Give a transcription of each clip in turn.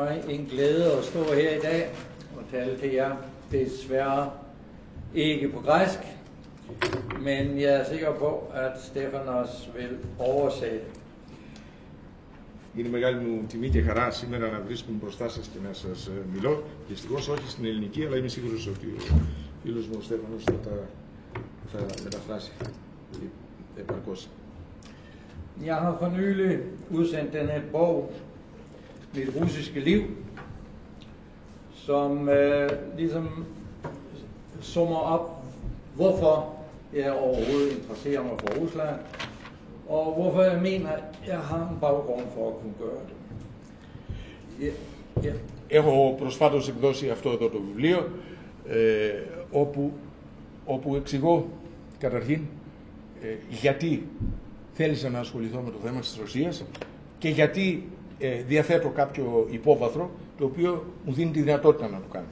mig en glæde at stå her i dag og tale til jer. Desværre ikke på græsk, men jeg er sikker på, at Stefanos vil oversætte. Είναι μεγάλη μου τιμή και χαρά σήμερα να βρίσκομαι μπροστά σας και να σας μιλώ. Δυστυχώς όχι στην ελληνική, αλλά είμαι σίγουρος ότι ο φίλος μου ο Στέφανος θα μεταφράσει επαρκώς. Jeg har for nylig udsendt denne bog, Mit russiske liv, som ligesom summer op, hvorfor jeg overhovedet interesserer mig for Rusland, og hvorfor jeg mener, at jeg har en baggrund for at kunne gøre det. Έχω προσφάτως εκδώσει αυτό εδώ το βιβλίο, όπου εξηγώ καταρχήν γιατί θέλησα να ασχοληθώ με το θέμα της Ρωσίας και γιατί διαθέτω κάποιο υπόβαθρο το οποίο μου δίνει τη δυνατότητα να το κάνω.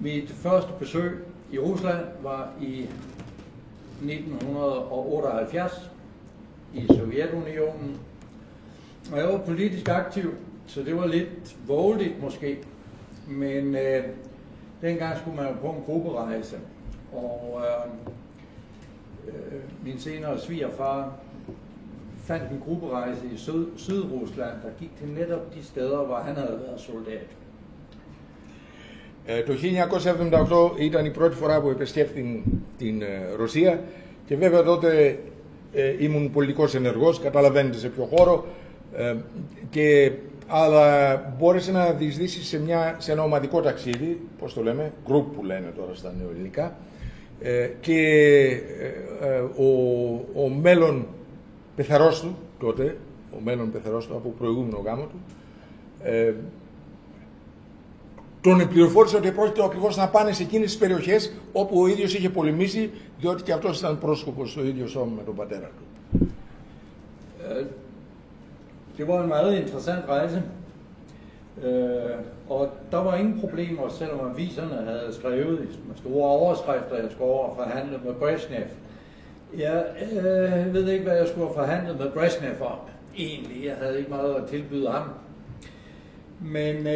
Mit første besøg i Rusland var i 1978 i Sovjetunionen, og jeg var politisk aktiv, så det var lidt vågeligt måske, men dengang skulle man jo på en grupperejse, og min senere svigerfar fandt en grupperejse i Sydrusland, der gik til netop de steder, hvor han havde været soldat. Το 1978 ήταν η πρώτη φορά που επισκέφθη την Ρωσία και βέβαια τότε ήμουν πολιτικός ενεργός, καταλαβαίνετε σε ποιο χώρο, αλλά μπόρεσε να διεισδύσει σε ένα ομαδικό ταξίδι, πώς το λέμε, group που λένε τώρα στα νεοελληνικά, και ο μέλλον πεθαρός του τότε, από προηγούμενο γάμο του, τον πληροφόρησε ότι πρόκειται ακριβώς να πάνε σε εκείνες τις περιοχές όπου ο ίδιος είχε πολεμήσει, διότι και αυτός ήταν πρόσκοπος στο ίδιο σώμα με τον πατέρα του. Det var en meget interessant rejse, og der var ingen problemer, selvom aviserne havde skrevet med store overskrifter, at jeg skulle over og forhandle med Brezhnev. Jeg ved ikke, hvad jeg skulle have forhandlet med Brezhnev om, egentlig. Jeg havde ikke meget at tilbyde ham. Men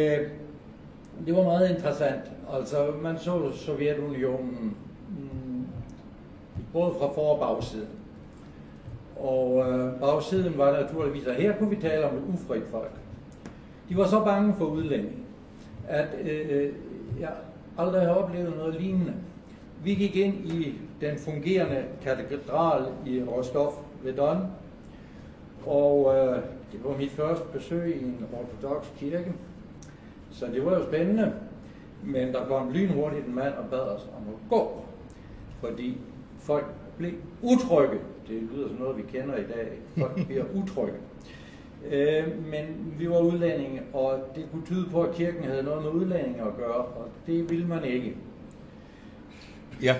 det var meget interessant. Altså, man så Sovjetunionen både fra for- og bagsiden. Og bagsiden var naturligvis, at her kunne vi tale om et ufrit folk. De var så bange for udlændinge, at jeg aldrig har oplevet noget lignende. Vi gik ind i den fungerende katedral i Rostov ved Don, og det var mit første besøg i en ortodoks kirke, så det var jo spændende, men der kom lynhurtigt en mand og bad os om at gå, fordi folk blev utrygge. Det lyder som noget, vi kender i dag. Folk bliver utrygge. Men vi var udlændinge, og det kunne tyde på, at kirken havde noget med udlændinge at gøre, og det ville man ikke. Ja.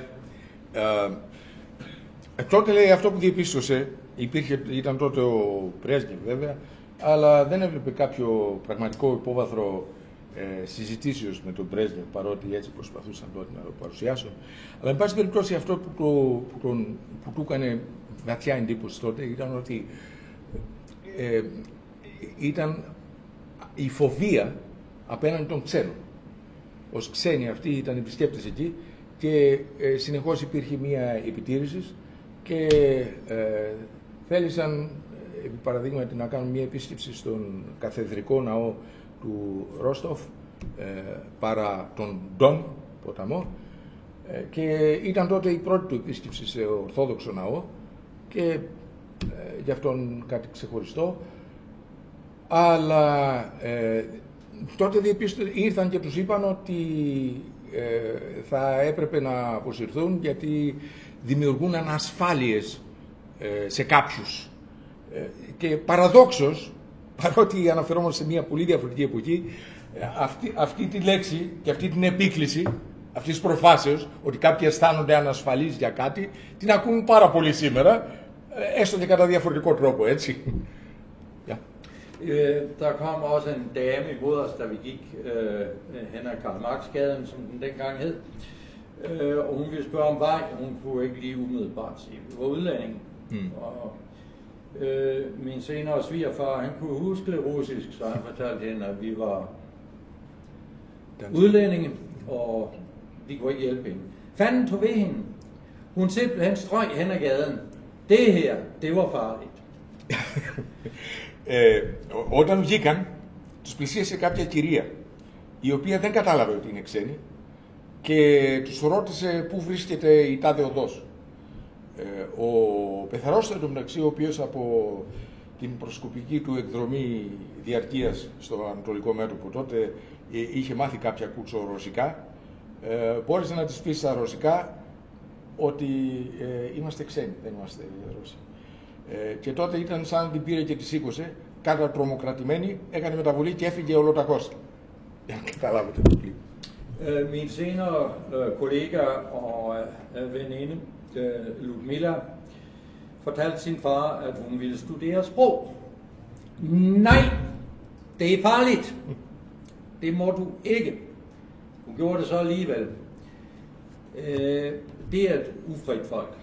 Τότε λέει αυτό που διεπίστωσε, ήταν τότε ο πρέσβης βέβαια, αλλά δεν έβλεπε κάποιο πραγματικό υπόβαθρο συζητήσεως με τον πρέσβη, παρότι έτσι προσπαθούσαν τότε να το παρουσιάσουν. Αλλά εν πάση περιπτώσει αυτό που του έκανε βαθιά εντύπωση τότε ήταν ότι ήταν η φοβία απέναντι των ξένων. Ως ξένοι αυτοί ήταν επισκέπτες εκεί και συνεχώς υπήρχε μία επιτήρηση και θέλησαν, επί παραδείγματι, να κάνουν μία επίσκεψη στον καθεδρικό ναό του Ρόστοφ παρά τον Ντόν ποταμό και ήταν τότε η πρώτη του επίσκεψη σε ορθόδοξο ναό και γι' αυτόν κάτι ξεχωριστό, αλλά τότε ήρθαν και τους είπαν ότι θα έπρεπε να αποσυρθούν γιατί δημιουργούν ανασφάλειες σε κάποιους. Και παραδόξως, παρότι αναφερόμαστε σε μια πολύ διαφορετική εποχή, αυτή τη λέξη και αυτή την επίκληση αυτής της προφάσεως, ότι κάποιοι αισθάνονται ανασφαλείς για κάτι, την ακούν πάρα πολύ σήμερα, έστω και κατά διαφορετικό τρόπο, έτσι. Ja. Der kom også en dame imod os, da vi gik hen ad Karl Marx-gaden, som den dengang hed, og hun ville spørge om vej, hun kunne ikke lige umiddelbart sige, vi var udlændinge. Og Min senere svigerfar, han kunne huske russisk, så han fortalte hende, at vi var udlændinge, og vi kunne ikke hjælpe hende. Fanden tog ved hende. Hun simpelthen strøg hen ad gaden. Det her, det var farligt. Όταν βγήκαν, τους πλησίασε κάποια κυρία, η οποία δεν κατάλαβε ότι είναι ξένη και τους ρώτησε πού βρίσκεται η τάδε οδός. Ο Πεθαρός, εν τω μεταξύ, ο οποίος από την προσκοπική του εκδρομή διαρκείας στο Ανατολικό Μέτωπο τότε είχε μάθει κάποια κούτσο ρωσικά, μπόρεσε να της πει στα ρωσικά ότι είμαστε ξένοι, δεν είμαστε Ρώσοι. Και τότε ήταν σαν την πήρε και τη σήκωσε, κάτα τρομοκρατημένη, έκανε μεταβολή και έφυγε ολοτακώς. Για να καταλάβετε το κλίμα. Min senere kollega og veninde, Ludmilla, fortalte sin far, at hun ville studere sprog. Nej, det er farligt. Det må du ikke. Hun gjorde det så alligevel. Det er et ufrit folk.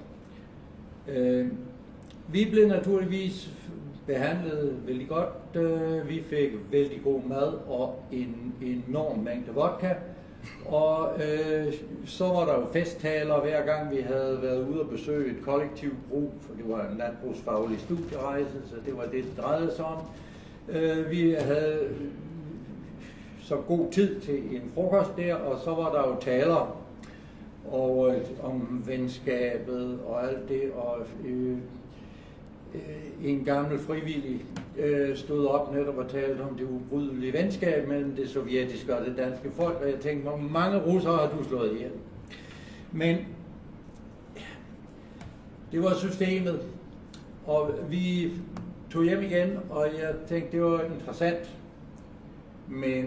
Vi blev naturligvis behandlet vældig godt. Vi fik vældig god mad og en enorm mængde vodka. Og så var der jo festtaler hver gang vi havde været ude og besøge et kollektivt brug, for det var en natbrugsfaglig studierejse, så det var det drejede sig om. Vi havde så god tid til en frokost der, og så var der jo taler og om venskabet og alt det, og en gammel frivillig stod op netop og talte om det ubrydelige venskab mellem det sovjetiske og det danske folk, og jeg tænkte, hvor mange russere har du slået ihjel? Men det var systemet, og vi tog hjem igen, og jeg tænkte, det var interessant, men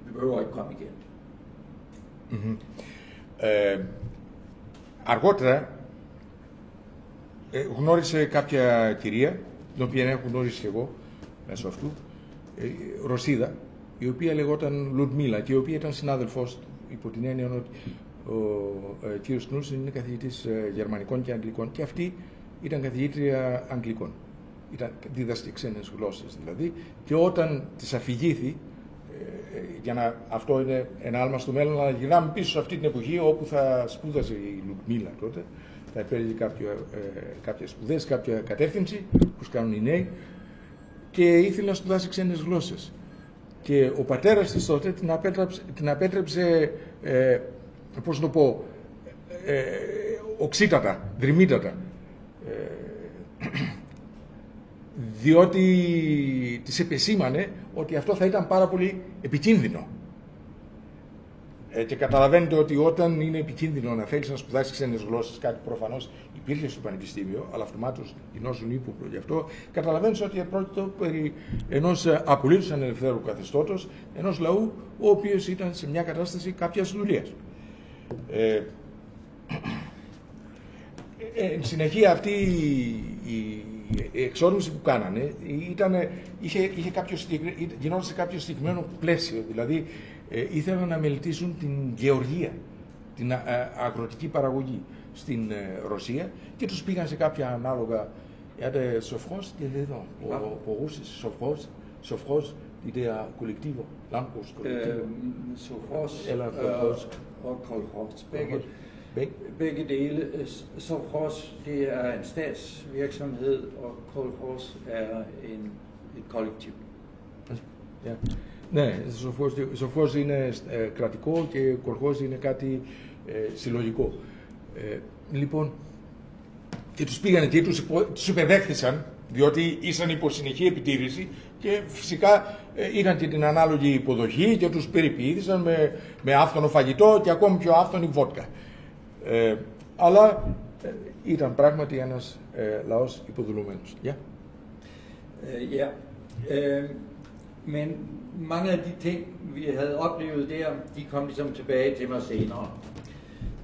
vi behøver ikke komme igen. Mm-hmm. Αργότερα γνώρισε κάποια κυρία, την οποία έχω γνώρισει εγώ μέσω αυτού, Ρωσίδα, η οποία λεγόταν Λουντμίλα και η οποία ήταν συνάδελφός του, υπό την έννοια ότι ο κύριος Κνούσεν είναι καθηγητής γερμανικών και αγγλικών και αυτή ήταν καθηγήτρια αγγλικών. Δίδασκε ξένες γλώσσες δηλαδή, και όταν της αφηγήθη, αυτό είναι ένα άλμα στο μέλλον, αλλά γυρνάμε πίσω σε αυτή την εποχή όπου θα σπούδασε η Λουντμίλα τότε, θα επέλεγε κάποιες σπουδές, κάποια κατεύθυνση που κάνουν οι νέοι και ήθελε να σπουδάσει ξένες γλώσσες. Και ο πατέρας της τότε την απέτρεψε, πώς να το πω, οξύτατα, δρυμύτατα, διότι της επεσήμανε ότι αυτό θα ήταν πάρα πολύ επικίνδυνο. Και καταλαβαίνετε ότι όταν είναι επικίνδυνο να θέλεις να σπουδάσεις ξένες γλώσσες, κάτι προφανώς υπήρχε στο πανεπιστήμιο, αλλά αυτομάτως γινώσουν ύποπλο γι' αυτό, καταλαβαίνεις ότι πρόκειται περί ενός απολύτως ανελευθέρου καθεστώτος, ενός λαού ο οποίος ήταν σε μια κατάσταση κάποιας δουλείας. Εν συνεχεία αυτή η εξόρμηση που κάνανε γινόταν σε κάποιο συγκεκριμένο πλαίσιο, δηλαδή ήθελαν να μελετήσουν την γεωργία, την αγροτική παραγωγή στην Ρωσία και τους πήγαν σε κάποια ανάλογα σοφρός και εδώ, ο Ρούσης σοφρός, ιδέα κολεκτίβο, λάμπος κολεκτίβο. Sofros og kolkhoz, begge dele. Sofros, det er en statsvirksomhed, og kolkhoz er et kollektiv. Ja. Ναι, σοφρός είναι κρατικό και κολχός είναι κάτι συλλογικό. Λοιπόν, και τους πήγανε και τους υπεδέχθησαν, διότι ήσαν υπό συνεχή επιτήρηση και φυσικά είχαν και την ανάλογη υποδοχή και τους περιποιήθησαν με άφθονο φαγητό και ακόμη πιο άφθονη βότκα. Αλλά ήταν πράγματι ένας λαός υποδουλωμένος. Ja. Ja. Men mange af de ting, vi havde oplevet der, de kom ligesom tilbage til mig senere.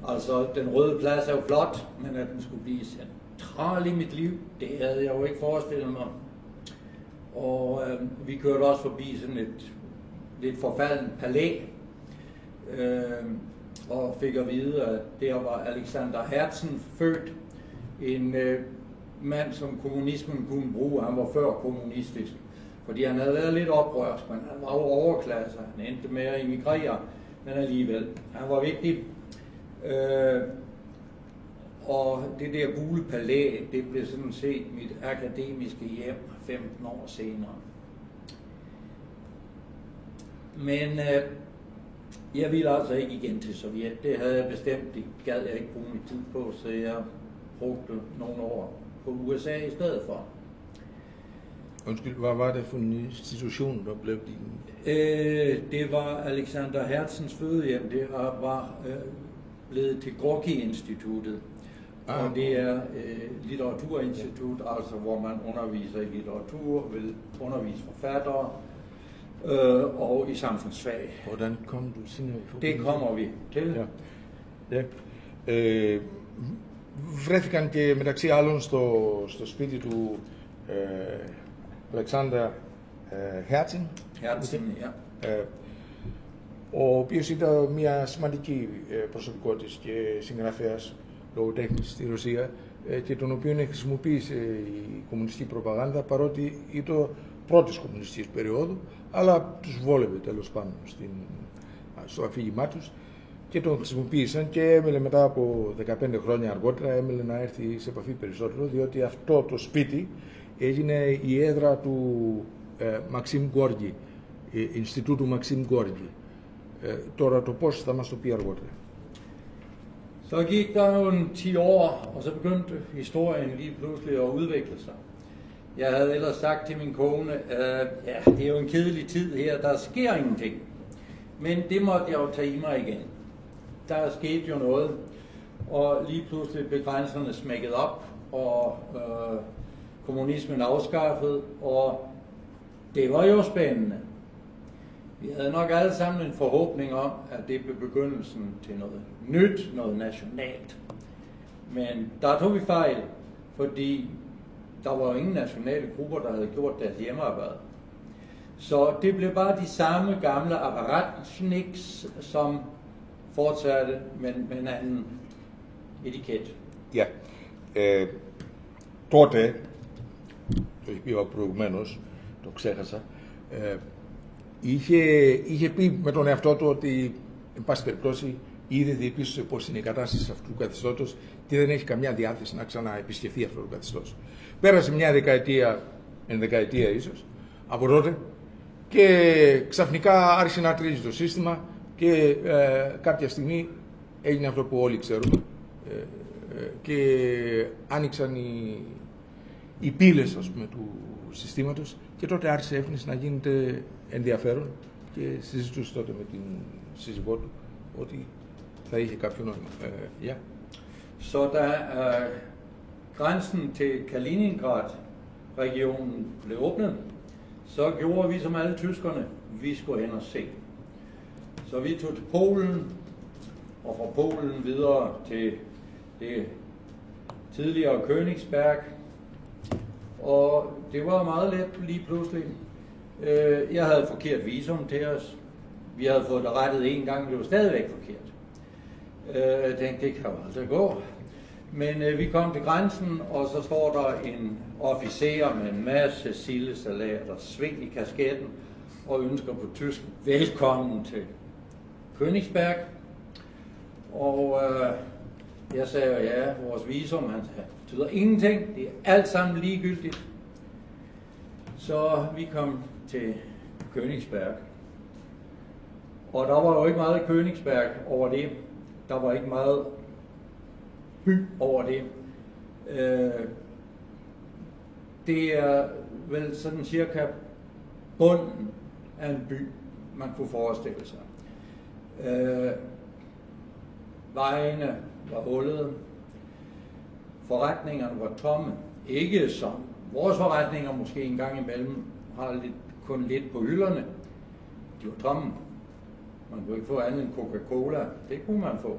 Altså, den Røde Plads er jo flot, men at den skulle blive central i mit liv, det havde jeg jo ikke forestillet mig. Og vi kørte også forbi sådan et lidt forfaldent palæ, og fik at vide, at der var Alexander Herzen født, en mand, som kommunismen kunne bruge. Han var før kommunistisk, fordi han havde været lidt oprørsk, men han var jo overklasse. Han endte med at emigrere, men alligevel. Han var vigtig. Og det der gule palæ, det blev sådan set mit akademiske hjem 15 år senere. Men jeg ville altså ikke igen til Sovjet. Det havde jeg bestemt. Det gad jeg ikke bruge min tid på, så jeg brugte nogle år på USA i stedet for. Undskyld, hvad var det for en institution, der blev din? Det var Alexander Hertzens fødehjem. Det var blevet til Gorki-instituttet. Og det er litteraturinstitut, altså hvor man underviser i litteratur, vil undervise forfattere og i samfundsfag. Hvordan kom du senere i forbindelse? Det kommer vi til. Ja. Βρέθηκαν και μεταξύ άλλων στο σπίτι του Αλεξάνδρα Χέρτσιν, ο οποίος ήταν μια σημαντική προσωπικότητα και συγγραφέας λογοτέχνης στη Ρωσία και τον οποίο χρησιμοποίησε η κομμουνιστική προπαγάνδα, παρότι ήταν πρώτης κομμουνιστικής περίοδου, αλλά τους βόλευε τέλος πάντων στο αφήγημά τους και τον χρησιμοποίησαν και έμελε μετά από 15 χρόνια αργότερα έμελε να έρθει σε επαφή περισσότερο, διότι αυτό το σπίτι έγινε η έδρα του Μαξίμ Γκόργι, Ινστιτούτου Μαξίμ Γκόργι. Τώρα το πώς θα μας το πει αργότερα. Så gik der jo 10 år, og så begyndte historien lige pludselig at udvikle sig. Jeg havde ellers sagt til min kone, ja, det er jo en kedelig tid her, der sker ingenting. Men det måtte jeg jo tage i mig igen. Der skete jo noget, og lige pludselig blev grænserne smækket op, og kommunismen afskaffet, og det var jo spændende. Vi havde nok alle sammen en forhåbning om, at det blev begyndelsen til noget nyt, noget nationalt. Men der tog vi fejl, fordi der var jo ingen nationale grupper, der havde gjort deres hjemmearbejde. Så det blev bare de samme gamle apparatschniks, som fortsatte med en anden etiket. Ja. Τότε, το είχε πει ο προηγουμένως, το ξέχασα, είχε πει με τον εαυτό του ότι, εν πάση περιπτώσει, ήδη διεπίστωσε πώς είναι η κατάσταση αυτού του καθεστώτος και δεν έχει καμιά διάθεση να ξαναεπισκεφθεί αυτό το καθεστώς. Πέρασε μια δεκαετία, ενδεκαετία ίσως, από τότε και ξαφνικά άρχισε να τρίζει το σύστημα και κάποια στιγμή έγινε αυτό που όλοι ξέρουμε και άνοιξαν οι πύλες, ας πούμε, του συστήματος και τότε άρχισε έφνης να γίνεται ενδιαφέρον και συζητούσε τότε με την σύζυγό του ότι θα είχε κάποιο νόημα. Ja. Så da grænsen til Kaliningrad-regionen blev åbnet, så gjorde vi som alle tyskerne, vi skulle hen og se. Så vi tog til Polen, og fra Polen videre til det tidligere Königsberg, og det var meget let lige pludselig. Jeg havde forkert visum til os. Vi havde fået det rettet en gang, men det var stadigvæk forkert. Jeg tænkte, det kan jo aldrig gå. Men vi kom til grænsen, og så står der en officer med en masse sildesalat og sving i kasketten, og ønsker på tysk velkommen til Königsberg. Og jeg sagde jo ja, vores visum, han sagde, det betyder ingenting, det er alt sammen ligegyldigt. Så vi kom til Königsberg. Og der var jo ikke meget Königsberg over det. Der var ikke meget by over det. Det er vel sådan cirka bunden af en by, man kunne forestille sig. Vejene var hullede. Forretningerne var tomme. Ikke som vores forretninger måske en gang imellem har kun lidt på hylderne. De var tomme. Man kunne ikke få andet end Coca-Cola. Det kunne man få.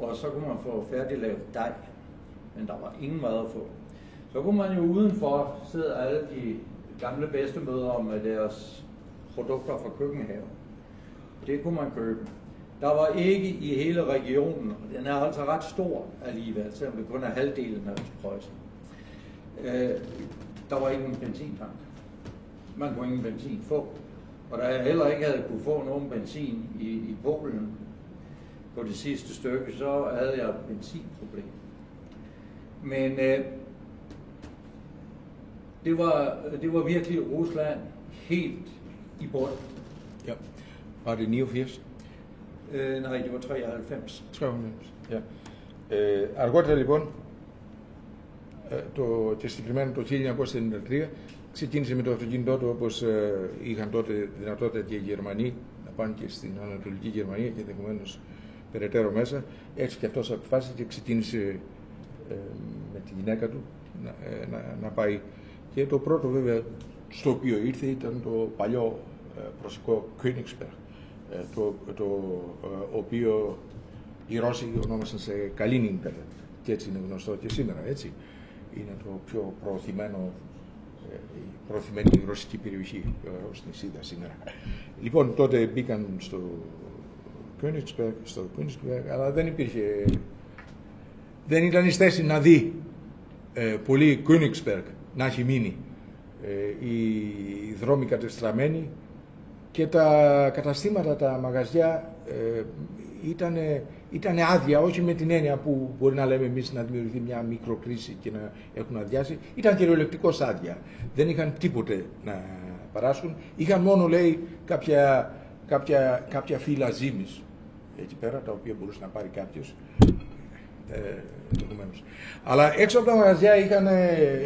Og så kunne man få færdiglavet dej. Men der var ingen mad at få. Så kunne man jo udenfor sidde alle de gamle bedstemødre med deres produkter fra køkkenhaven. Det kunne man købe. Der var ikke i hele regionen, og den er altså ret stor alligevel, selvom det kun er halvdelen af Østpreussen. Der var ingen benzintank. Man kunne ingen benzin få. Og da jeg heller ikke havde kunne få nogen benzin i Polen på det sidste stykke, så havde jeg et benzinproblem. Men det var virkelig Rusland helt i bund. Ja. Var det 89? Nej, det var 93. 93, ja. Αργότερα λοιπόν, το συγκεκριμένο το 1993, ξεκίνησε με το αυτοκίνητό του, όπως είχαν τότε δυνατότητα και οι Γερμανοί να πάνε και στην Ανατολική Γερμανία και ενδεχομένως περαιτέρω μέσα. Έτσι και αυτός αποφάσισε και ξεκίνησε με τη γυναίκα του να πάει. Και το πρώτο βέβαια στο οποίο ήρθε ήταν το παλιό προσωπικό Königsberg, το οποίο οι Ρώσοι ονόμασαν σε Καλίνιγκραντ και έτσι είναι γνωστό και σήμερα, έτσι. Είναι το πιο προωθημένη ρωσική περιοχή ως την Σίδα σήμερα. Λοιπόν, τότε μπήκαν στο Königsberg, αλλά δεν ήταν η θέση να δει πολύ Königsberg να έχει μείνει. Οι δρόμοι κατεστραμμένοι και τα καταστήματα, τα μαγαζιά ήταν άδεια, όχι με την έννοια που μπορεί να λέμε εμείς να δημιουργηθεί μια μικροκρίση και να έχουν αδειάσει. Ήταν κυριολεκτικώς άδεια. Δεν είχαν τίποτε να παράσχουν. Είχαν μόνο, λέει, κάποια φύλλα ζύμης εκεί πέρα, τα οποία μπορούσε να πάρει κάποιος. Αλλά έξω από τα μαγαζιά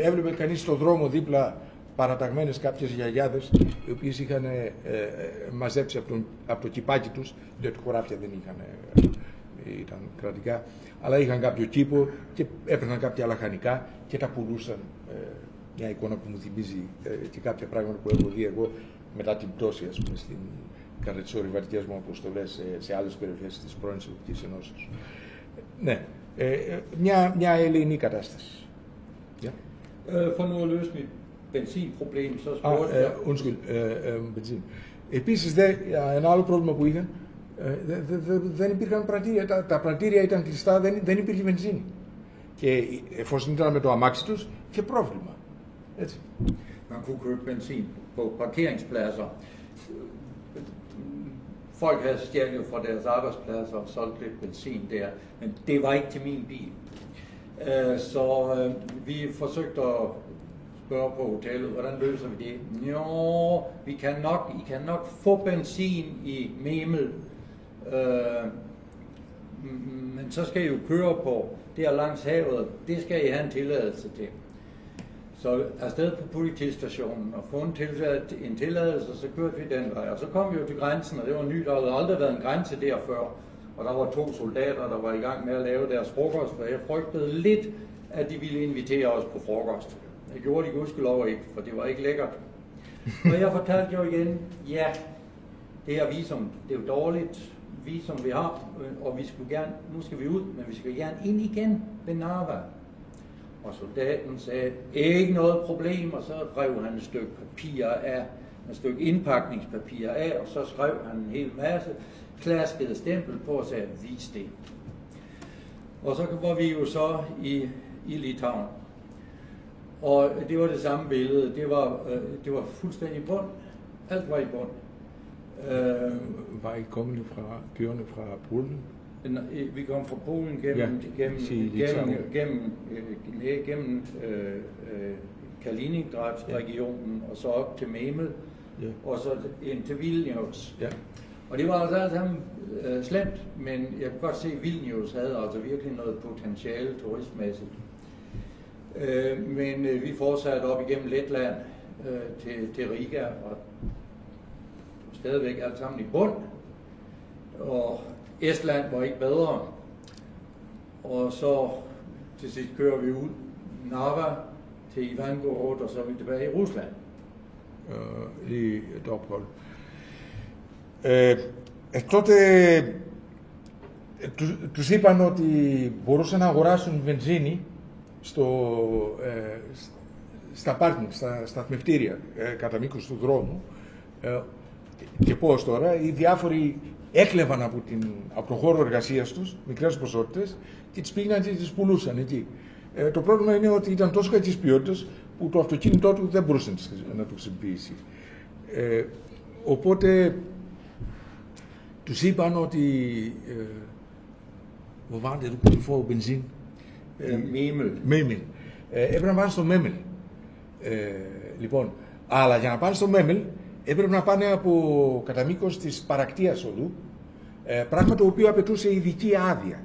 έβλεπε κανείς στον δρόμο δίπλα παραταγμένες κάποιες γιαγιάδες, οι οποίες είχαν μαζέψει από το κυπάκι τους, διότι χωράφια δεν ήταν κρατικά, αλλά είχαν κάποιο κήπο και έπαιρναν κάποια λαχανικά και τα πουλούσαν. Μια εικόνα που μου θυμίζει και κάποια πράγματα που έχω δει εγώ μετά την πτώση, ας πούμε, κατά τις ορειβατικές μου αποστολές σε άλλες περιοχές της πρώην Σοβιετικής Ενώσεως. Ναι, μια ελληνική κατάσταση. For nu at løse mit benzinproblem, så spurgte jeg... Undskyld, benzin. Επίσης, ένα άλλο πρόβλημα που είχαν, δεν υπήρχαν πρατήρια. Τα πρατήρια ήταν κλειστά, δεν υπήρχε βενζίνη. Και εφόσον ήταν με το αμάξι τους, είχε πρόβλημα. Έτσι. Man kunne købe benzin på parkeringspladser. Folk havde stjålet fra deres arbejdspladser og solgt lidt benzin der, men det var ikke til min bil. Så vi forsøgte at spørge på hotellet, hvordan løser vi det? Jo, I kan nok få benzin i Memel, men så skal I jo køre på der langs havet, det skal I have en tilladelse til. Så afsted på politistationen og få en tilladelse, så kørte vi den vej. Og så kom vi jo til grænsen, og det var nyt, der havde aldrig været en grænse der før. Og der var 2 soldater, der var i gang med at lave deres frokost, og jeg frygtede lidt, at de ville invitere os på frokost. Det gjorde de gudskelov ikke, for det var ikke lækkert. Og jeg fortalte jo igen, ja, det her visum, det er jo dårligt visum vi har, og vi skulle gerne, nu skal vi ud, men vi skal gerne ind igen ved Narva. Og soldaten sagde, ikke noget problem, og så rev han et stykke indpakningspapir af, og så skrev han en hel masse, klaskede stempel på og sagde, vis det. Og så var vi jo så i Litauen. Og det var det samme billede, det var fuldstændig bund, alt var i bund. Var I kommende fra kørende fra Polen? Vi kom fra Polen gennem Kaliningrad-regionen, og så op til Memel, og så ind til Vilnius. Ja. Og det var altså alt sammen slemt, men jeg kunne godt se, at Vilnius havde altså virkelig noget potentiale turistmæssigt. Men vi fortsatte op igennem Letland til Riga, og stadigvæk alt sammen i bund. Og Estland var ikke bedre. Og så til sidst kører vi ud Narva til Ivangorod, og så er vi tilbage i Rusland. I et ophold. Τότε τους είπαν ότι μπορούσαν να αγοράσουν βενζίνη στα πάρκινγκ, στα σταθμευτήρια κατά μήκος του δρόμου. Και πώς τώρα, οι διάφοροι έκλεβαν από τον χώρο εργασίας τους μικρές ποσότητες και τις πήγαιναν και τις πουλούσαν εκεί. Το πρόβλημα είναι ότι ήταν τόσο κακής ποιότητας που το αυτοκίνητό του δεν μπορούσε να το χρησιμοποιήσει. Οπότε τους είπαν ότι hvor var det, du kunne få benzin? Memel. Έπρεπε να πάνε στο Memel. Λοιπόν, αλλά για να πάνε στο Memel έπρεπε να πάνε από κατά μήκος της παρακτίας οδού, πράγμα το οποίο απαιτούσε ειδική άδεια.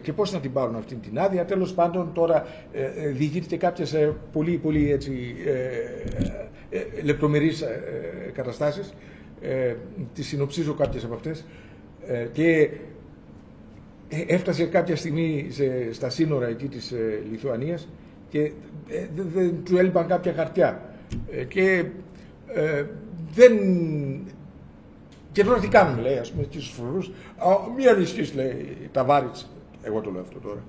Και πώς να την πάρουν αυτή την άδεια? Τέλος πάντων, τώρα διηγείται κάποιες πολύ έτσι, λεπτομερείς καταστάσεις. Τις συνοψίζω κάποιες από αυτές. Και έφτασε κάποια στιγμή στα σύνορα εκεί της Λιθουανίας και δεν του έλειπαν κάποια χαρτιά. Και και τώρα τι κάνουμε, λέει, ας πούμε, και στους φρουρούς. Μία ληστής, λέει, Ταβάριτς, εγώ το λέω αυτό τώρα.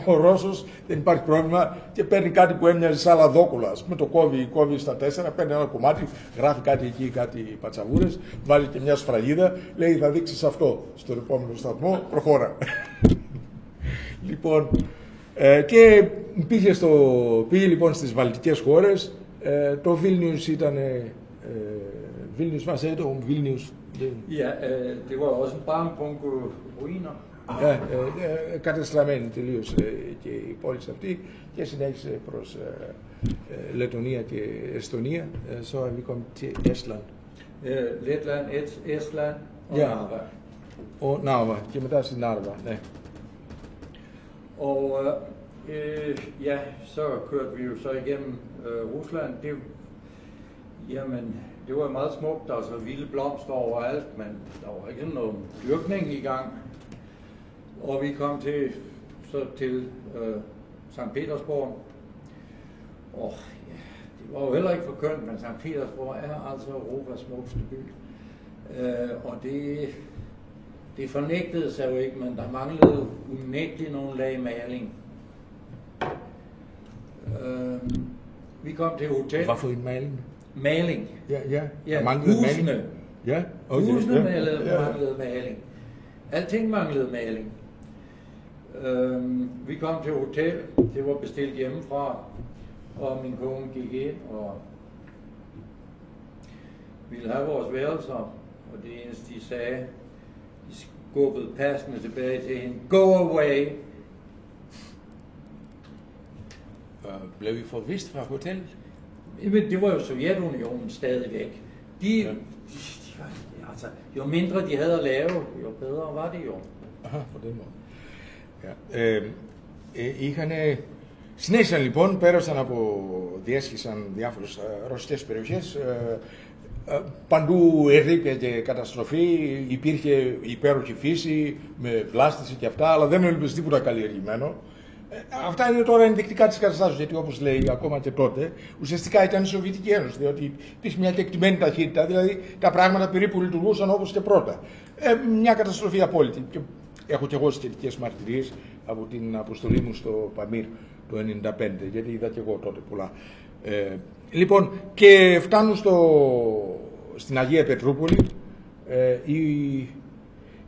Ο Ρώσος δεν υπάρχει πρόβλημα και παίρνει κάτι που έμοιαζε σαν λαδόκουλα. Ας πούμε, το κόβει στα 4, παίρνει ένα κομμάτι, γράφει κάτι εκεί, κάτι πατσαβούρες, βάζει και μια σφραγίδα, λέει θα δείξεις αυτό στον επόμενο σταθμό, προχώρα. Λοιπόν, και πήγε λοιπόν στις βαλτικές χώρες. Το Βίλνιους ήταν. Vilnius, hvad sagde du om Vilnius? Ja, det var også en barnebunke ruiner. Ja, κατεστραμμένη τελείως και η πόλη αυτή και συνέχισε προς Λετωνία και Εστονία. Så er vi kommet til Estland. Letland, Estland og Narva. Og Narva, και μετά στην Narva, ναι. Og ja, så kørte vi jo så igennem Rusland. Det var meget smukt, altså vilde blomster overalt, men der var ikke noget dyrkning i gang. Og vi kom til Sankt Petersborg. Og ja, det var jo heller ikke for kønt, men Sankt Petersborg er altså Europas smukkeste by. Og det fornægtede sig jo ikke, men der manglede unægteligt nogle lag maling. Vi kom til hotel. Hvad for en maling? Maling. Ja, husene. Maling. Ja, okay. Husene manglede maling. Alting manglede maling. Vi kom til hotel. Det var bestilt hjemmefra, og min kone gik ind og ville have vores værelser. Og det eneste de sagde, de skubbede passende tilbage til hende. Go away! Blev vi forvist fra hotellet? Det var jo Sovjetunionen stadigvæk. Altså, jo mindre de havde at lave, jo bedre var det jo. Aha, på den måde. Ja. Συνέχισαν λοιπόν, πέρασαν διέσχισαν διάφορες ρωσικές περιοχές. Παντού ερρίπια και καταστροφή, υπήρχε υπέροχη φύση με βλάστηση και αυτά, αλλά δεν έλειπε τίποτα καλλιεργημένο. Αυτά είναι τώρα ενδεικτικά της καταστάσεως, γιατί όπως λέει ακόμα και τότε, ουσιαστικά ήταν η Σοβιετική Ένωση, διότι υπήρχε μια κεκτημένη ταχύτητα, δηλαδή τα πράγματα περίπου λειτουργούσαν όπως και πρώτα. Μια καταστροφή απόλυτη. Και έχω και εγώ σχετικές μαρτυρίες από την αποστολή μου στο Παμίρ το 1995, γιατί είδα και εγώ τότε πολλά. Λοιπόν, και φτάνουν στην Αγία Πετρούπολη,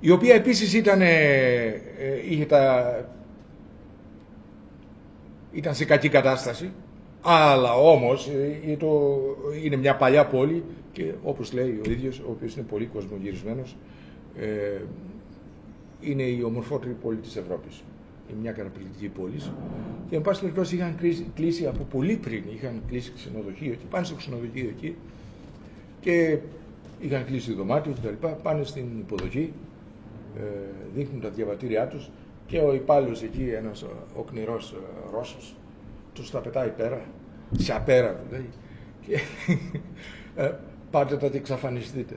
η οποία επίσης ήταν σε κακή κατάσταση, αλλά όμως είναι μια παλιά πόλη και όπως λέει ο ίδιος, ο οποίος είναι πολύ κοσμογυρισμένος, είναι η ομορφότερη πόλη της Ευρώπης. Είναι μια καταπληκτική πόλη. Και εν πάση περιπτώσει είχαν κλείσει από πολύ πριν, είχαν κλείσει ξενοδοχείο εκεί, πάνε στο ξενοδοχείο εκεί και είχαν κλείσει δωμάτιο κτλ. Πάνε στην υποδοχή, δείχνουν τα διαβατήριά τους και ο υπάλληλος εκεί, ένας οκνηρός Ρώσος, τους τα πετάει πέρα, σαπέρα του λέει, και πάτε τα και εξαφανιστείτε.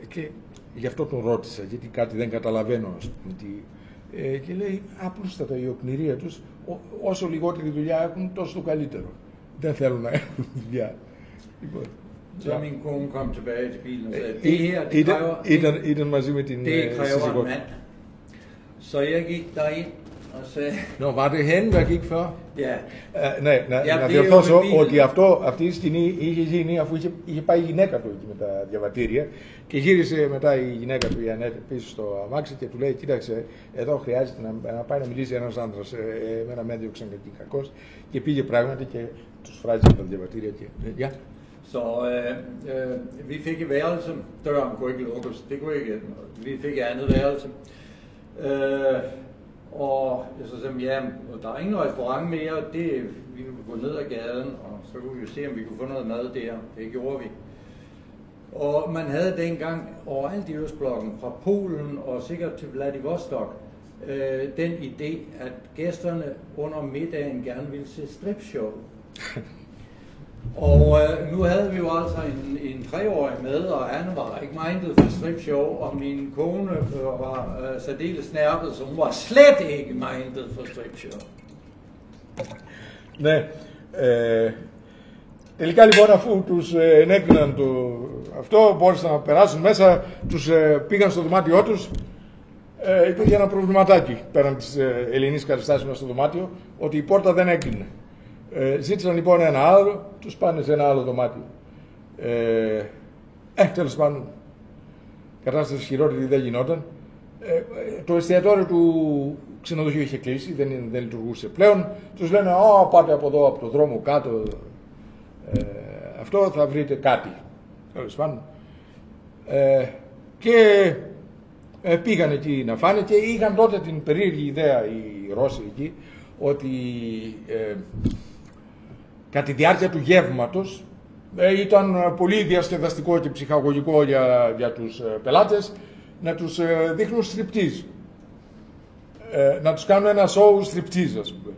Και γι' αυτό τον ρώτησα, γιατί κάτι δεν καταλαβαίνω, ας πούμε, και λέει απλούστατα η οκνηρία τους, όσο λιγότερη δουλειά έχουν, τόσο το καλύτερο. Δεν θέλουν να έχουν δουλειά. Λοιπόν, så min kone kom tilbage til bilen og sagde, det her, det kræver ήταν μαζί με την en mand. Så jeg gik derind og sagde... Nå, var det hende, der gik før? Ja. Να διορθώσω ότι αυτή τη στιγμή είχε γίνει αφού είχε πάει η γυναίκα του εκεί με τα διαβατήρια και γύρισε μετά η γυναίκα του η Ανέτ πίσω στο αμάξι και του λέει: κοίταξε, εδώ χρειάζεται να πάει να μιλήσει ένας άντρας. Εμένα με έδιωξαν και εκεί κακός και πήγε πράγματι και τους φράζησε τα διαβατήρια και. Ja. Så vi fik et værelse. Døren kunne ikke lukkes. Det kunne ikke. Vi fik et andet værelse. Og så sagde ja, der er ingen restaurant mere. Vi kunne gå ned ad gaden, og så kunne vi se, om vi kunne få noget mad der. Det gjorde vi. Og man havde dengang overalt i Østblokken, fra Polen og sikkert til Vladivostok, den idé, at gæsterne under middagen gerne ville se stripshow. Og nu havde vi jo altså en 3-årig med, og han var ikke mindet for stripshow, og min kone var særdeles snærpet, så hun var slet ikke mindet for stripshow. Ναι. Τελικά λοιπόν αφού τους ενέκριναν αυτό, μπόρεσαν να περάσουν μέσα, τους πήγαν στο δωμάτιό τους. Υπήρχε ένα προβληματάκι πέραν της ελληνικής καταστάσεως μέσα στο δωμάτιο, ότι η πόρτα δεν έκλεινε. Ζήτησαν λοιπόν ένα άλλο, τους πάνε σε ένα άλλο δωμάτιο. Τέλος πάντων, κατάσταση χειρότερη δεν γινόταν. Το εστιατόριο του ξενοδοχείου είχε κλείσει, δεν λειτουργούσε πλέον. Τους λένε, πάτε από εδώ, από το δρόμο κάτω, αυτό θα βρείτε κάτι. Τέλος πάντων. Και πήγαν εκεί να φάνε και είχαν τότε την περίεργη ιδέα οι Ρώσοι εκεί, ότι κατά τη διάρκεια του γεύματος ήταν πολύ διασκεδαστικό και ψυχαγωγικό για τους πελάτες να τους δείχνουν στριπτίζ. Να τους κάνουν ένα σοου στριπτίζ, ας πούμε.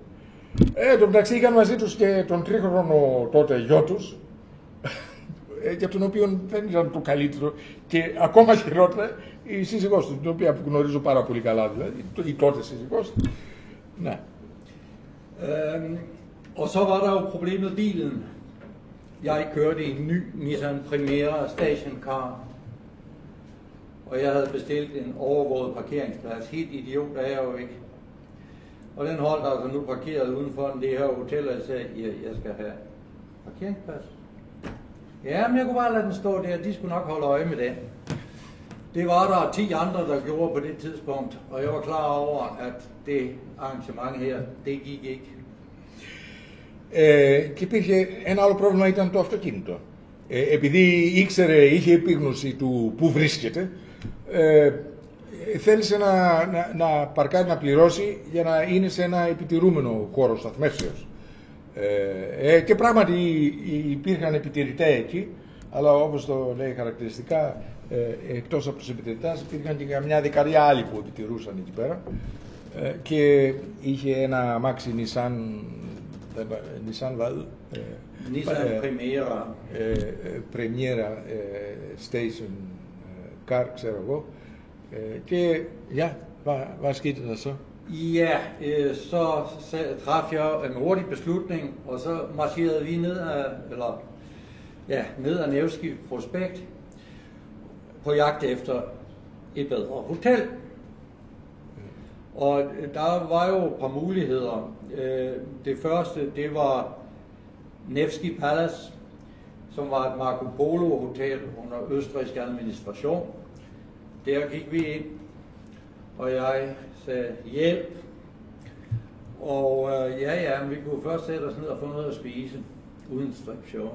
Εν τω μεταξύ είχαν μαζί τους και τον τρίχρονο τότε γιο τους, για τον οποίο δεν ήταν το καλύτερο και ακόμα χειρότερα η σύζυγός του, την οποία γνωρίζω πάρα πολύ καλά, δηλαδή, η τότε σύζυγός του. Ναι. Og så var der jo problemet bilen. Jeg kørte i en ny Nissan Primera stationcar, og jeg havde bestilt en overvåget parkeringsplads. Helt idiot er jeg jo ikke. Og den holdt altså nu parkeret udenfor det her hotel, og jeg sagde, jeg skal have parkeringsplads. Ja, men jeg kunne bare lade den stå der, de skulle nok holde øje med den. Det var der 10 andre, der gjorde på det tidspunkt, og jeg var klar over, at det arrangement her, det gik ikke. Και υπήρχε ένα άλλο πρόβλημα, ήταν το αυτοκίνητο. Επειδή είχε επίγνωση του που βρίσκεται, θέλησε να παρκάρει, να πληρώσει για να είναι σε ένα επιτηρούμενο χώρο σταθμεύσεως. Και πράγματι υπήρχαν επιτηρητές εκεί, αλλά όπως το λέει χαρακτηριστικά, εκτός από τους επιτηρητές υπήρχαν και καμιά δεκαριά άλλοι που επιτηρούσαν εκεί πέρα, και είχε ένα αμάξι Nissan Primera Station Car, ξέρω εγώ, και hvad skete der så? Ja, så traf jeg en hurtig beslutning, og så marcherede vi ned ad Nevski Prospekt på jagt efter et bedre hotel. Og der var jo et par muligheder. Det første, det var Nevski Palace, som var et Marco Polo hotel under østrigsk administration. Der gik vi ind, og jeg sagde hjælp. Og vi kunne først sætte os ned og få noget at spise, uden stripshow.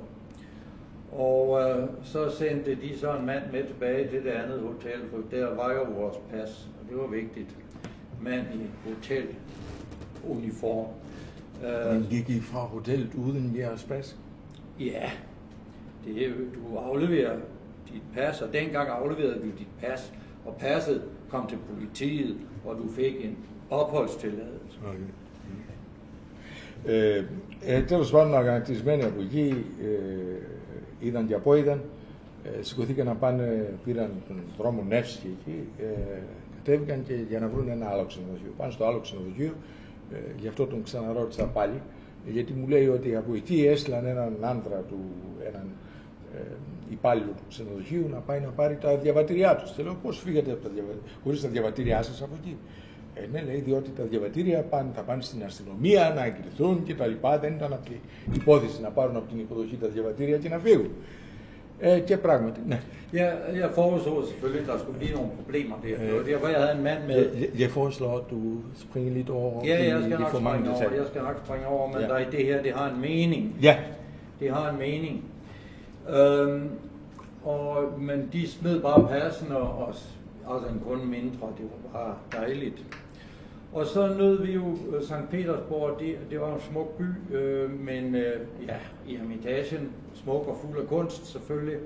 Og så sendte de så en mand med tilbage til det andet hotel, for der var jo vores pas, og det var vigtigt. Mand i hoteluniform. Men gik I fra hotellet uden jeres pas? Ja, du afleverer dit pas, og dengang afleverede du dit pas, og passet kom til politiet, og du fik en opholdstilladelse. Τέλος πάντων, αγανακτισμένοι από εκεί, είδαν και απόειδαν, σηκωθήκαν να πάνε, πήραν τον δρόμο Νεύσκη εκεί, κατέβηκαν και για να βρουν ένα άλλο ξενοδοχείο. Πάνε στο άλλο ξενοδοχείο, γι' αυτό τον ξαναρώτησα πάλι, γιατί μου λέει ότι από εκεί έστειλαν έναν άντρα του, έναν υπάλληλο του ξενοδοχείου να πάει να πάρει τα διαβατήριά τους. Θέλω, πώς φύγατε από χωρίς τα διαβατήριά σας από εκεί? Ναι, λέει, διότι τα διαβατήρια θα πάνε στην αστυνομία να εγκριθούν και τα λοιπά. Δεν ήταν αυτή η υπόθεση να πάρουν από την υποδοχή τα διαβατήρια και να φύγουν. Και πράγματι, ναι. Jeg foreså selvfølgelig, at der skulle blive nogle problemer der. Det var derfor, jeg havde en mand med. Jeg foreslår, at du springer lidt over. Ja, jeg skal nok springe over, men det her, det har en mening. Ja. Det har en mening. Men de smed bare passen og altså en kun mindre. Det var bare dejligt. Og så nød vi jo Sankt Petersborg. Det var en smuk by, men i Hermitagen, smuk og fuld af kunst selvfølgelig.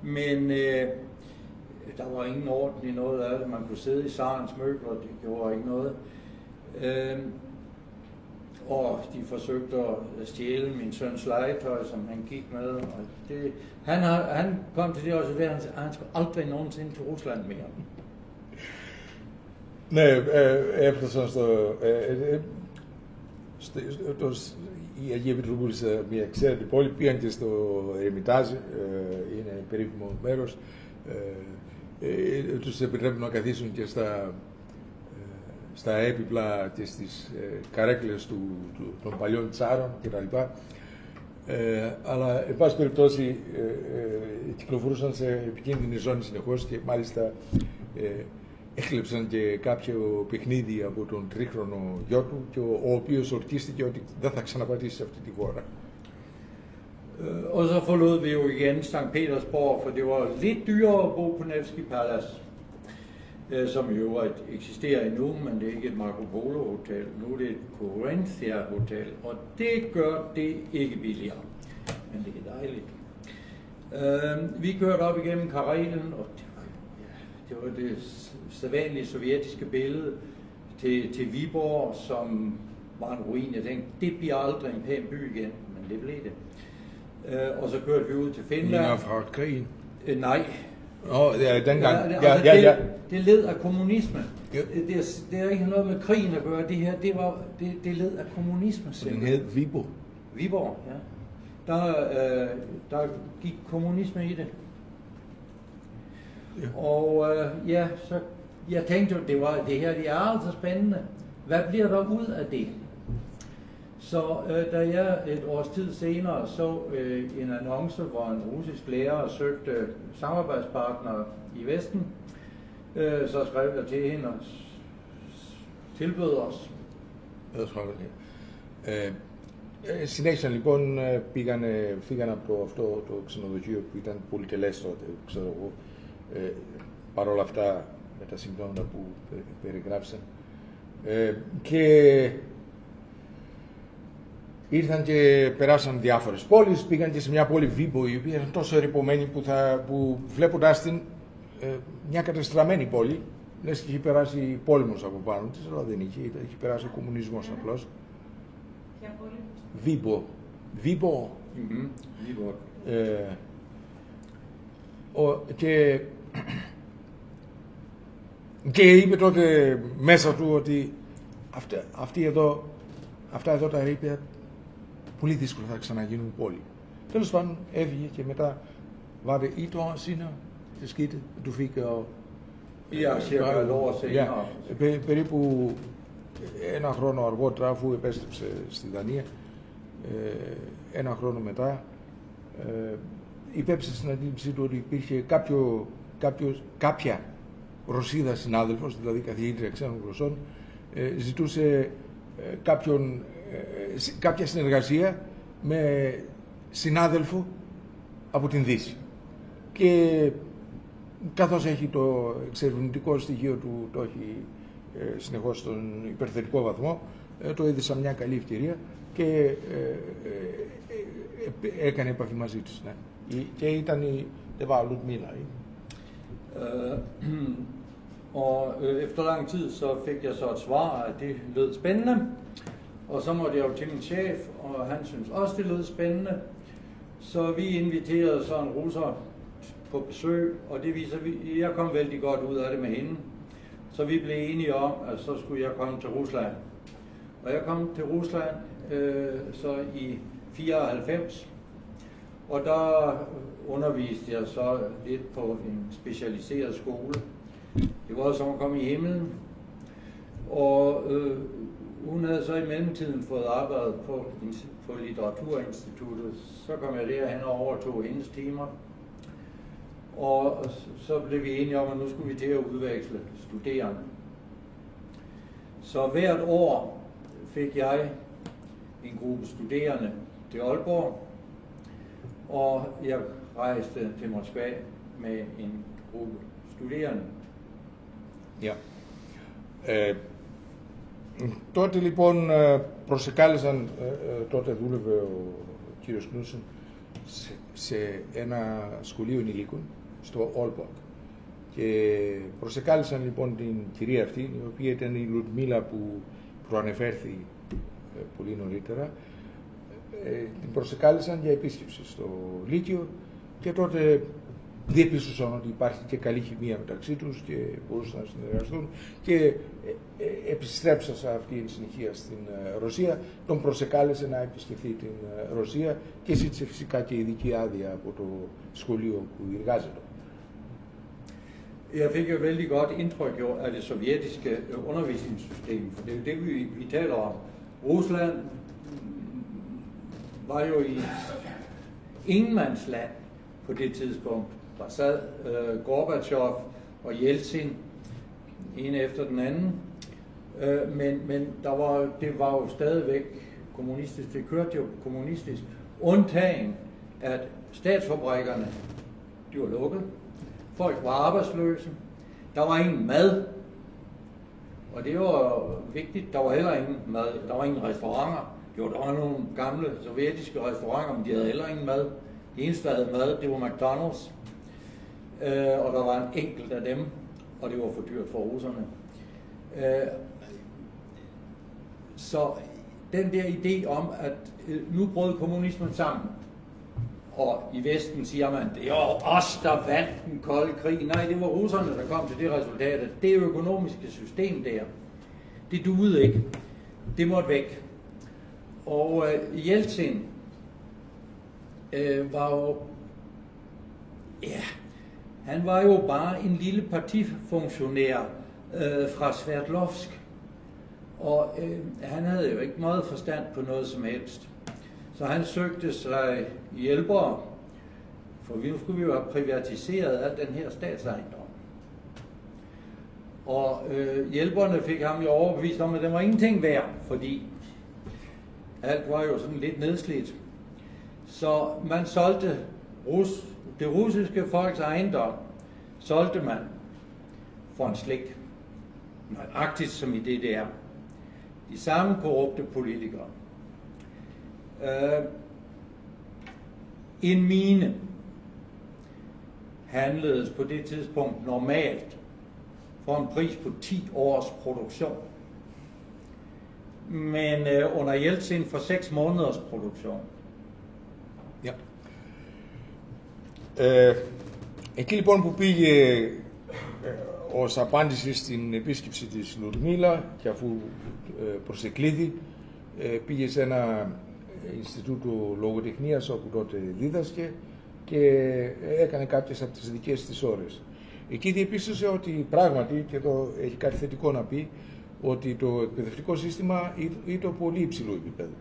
Men der var ingen orden i noget af det. Man kunne sidde i Sarens møbler, det gjorde ikke noget. Og de forsøgte at stjæle min søns legetøj, som han gik med. Og det, han kom til det også, at han skulle aldrig nogensinde til Rusland mere. Ναι, έφτασαν η Αγία Πετρούπολη σε μια εξαίρετη πόλη, πήγαν και στο Ερεμιτάζ, είναι περίφημο μέρος, τους επιτρέπουν να καθίσουν και στα έπιπλα και στις καρέκλες των παλιών τσάρων κτλ. Αλλά, εν πάση περιπτώσει, κυκλοφορούσαν σε επικίνδυνη ζώνη συνεχώς και μάλιστα έκλεψαν και κάποιο παιχνίδι από τον τρίχρονο γιο του, και ο οποίος ορκίστηκε ότι δεν θα ξαναπατήσει σε αυτή τη χώρα. Og så forlod vi jo igen Sankt Petersborg, for det var lidt dyrere at bo på Nevsky Palace, som i øvrigt eksisterer endnu, men det er ikke et Marco Polo Hotel. Nu er det et Corinthia Hotel, og det gør det ikke billigere, men det er dejligt. Vi kørte op igennem Karelen, og det var det sædvanlige sovjetiske billede til Viborg, som var en ruin. Jeg tænkte, det bliver aldrig en pæn by igen, men det blev det. Og så kørte vi ud til Finland. Minder fra krigen? Nej. Dengang. Det led af kommunisme. Det er ikke noget med krigen at gøre. Det her, det led af kommunisme. Den hed Viborg. Viborg, ja. Der gik kommunisme i det. Ja. Og så jeg tænkte jo, det her det er altså spændende. Hvad bliver der ud af det? Så da jeg et års tid senere så en annonce, hvor en russisk lærer søgte samarbejdspartnere i Vesten, så skrev jeg til hende og tilbød os. Συνέχισαν λοιπόν, φύγαν από αυτό το ξενοδοχείο που ήταν πολυτελές τότε, ξέρω εγώ, παρόλα αυτά με τα συμπτώματα που περιγράψαν. Και ήρθαν και περάσαν διάφορες πόλεις, πήγαν και σε μια πόλη Βίμπο, η οποία ήταν τόσο ερειπωμένη που βλέποντας την μια κατεστραμμένη πόλη, λες και είχε περάσει πόλεμος από πάνω της, αλλά δεν είχε περάσει ο κομμουνισμός απλώς. Ποια πόλη? Βίμπο. Βίμπο. Βίμπο. Και είπε τότε μέσα του ότι αυτά εδώ τα ερείπια πολύ δύσκολα θα ξαναγίνουν πόλη. Τέλος πάντων έφυγε και μετά var det 1 år senere det skete, du fik cirka et år senere. Περίπου 1 χρόνο αργότερα, αφού επέστρεψε στη Δανία, 1 χρόνο μετά, υπέψε στην αντίληψή του ότι υπήρχε κάποια Ρωσίδα συνάδελφος, δηλαδή καθηγήτρια ξένων γλωσσών, ζητούσε κάποια συνεργασία με συνάδελφο από την Δύση. Και καθώς έχει το εξερευνητικό στοιχείο του, το έχει συνεχώς στον υπερθετικό βαθμό, το είδε σαν μια καλή ευκαιρία και έκανε επαφή μαζί τους. Ναι. Και ήταν det var Ludmila. Og efter lang tid så fik jeg så et svar, at det lød spændende. Og så måtte jeg jo til min chef, og han syntes også, det lød spændende. Så vi inviterede så en russer på besøg, og det viser, jeg kom vældig godt ud af det med hende. Så vi blev enige om, at så skulle jeg komme til Rusland. Og jeg kom til Rusland så i 94. Og der underviste jeg så lidt på en specialiseret skole. Det var som at komme i himlen. Og hun havde så i mellemtiden fået arbejdet på Litteraturinstituttet. Så kom jeg derhen og overtog hendes timer. Og så blev vi enige om, at nu skulle vi til at udveksle studerende. Så hvert år fik jeg en gruppe studerende til Aalborg, og jeg rejste til Moskva med en gruppe studerende. Ja. Τότε λοιπόν προσεκάλεσαν, τότε δούλευε ο κύριος Knudsen σε ένα σχολείο ενηλίκων στο Aalborg και προσεκάλεσαν λοιπόν την κυρία αυτή, η οποία ήταν η Λουδμίλα που προανεφέρθη πολύ νωρίτερα, την προσεκάλεσαν για επίσκεψη στο Λύκειο και τότε διεπίστωσαν ότι υπάρχει και καλή χημεία μεταξύ τους και μπορούσαν να συνεργαστούν και επιστρέψα σε αυτή την συνεχεία στην Ρωσία, τον προσεκάλεσε να επισκεφθεί την Ρωσία και ζήτησε φυσικά και ειδική άδεια από το σχολείο που εργάζεται. Jeg fik jo vældig godt indtryk af det sovjetiske undervisningssystem, for det er jo det, vi taler om. Rusland var jo i ingenmandsland på det tidspunkt. Der sad Gorbachev og Jeltsin, en efter den anden, men det var jo stadigvæk kommunistisk, det kørte jo kommunistisk, undtagen at statsfabrikkerne, de var lukket, folk var arbejdsløse, der var ingen mad, og det var vigtigt, der var heller ingen mad, der var ingen restauranter. Jo, der var nogle gamle sovjetiske restauranter, men de havde heller ingen mad. Det eneste, der havde mad, det var McDonald's, og der var en enkelt af dem, og det var for dyrt for russerne. Så den der idé om, at nu brød kommunismen sammen, og i Vesten siger man, det er jo os, der vandt den kolde krig. Nej, det var russerne, der kom til det resultat. Det økonomiske system der, det duede ikke. Det måtte væk. Og Jeltsin var jo, ja, han var jo bare en lille partifunktionær fra Sverdlovsk, og han havde jo ikke meget forstand på noget som helst. Så han søgte sig hjælpere, for nu skulle vi jo have privatiseret al den her statsejendom. Og hjælperne fik ham jo overbevist om, at det var ingenting værd, fordi alt var jo sådan lidt nedslidt. Så man solgte det russiske folks ejendom, solgte man for en slik. Nøjagtigt som i DDR. De samme korrupte politikere. En mine handledes på det tidspunkt normalt for en pris på 10 års produktion. Men under Jeltsin for 6 måneders produktion. Ja. Εκεί λοιπόν που πήγε ως απάντηση στην επίσκεψη της Λουδμίλα και αφού προσεκλήθη πήγε σε ένα Ινστιτούτο Λογοτεχνίας όπου τότε δίδασκε και έκανε κάποιες από τις δικές της ώρες. Εκεί διεπίστωσε ότι πράγματι, και εδώ έχει κάτι θετικό να πει, ότι το εκπαιδευτικό σύστημα ήταν πολύ υψηλό επίπεδο.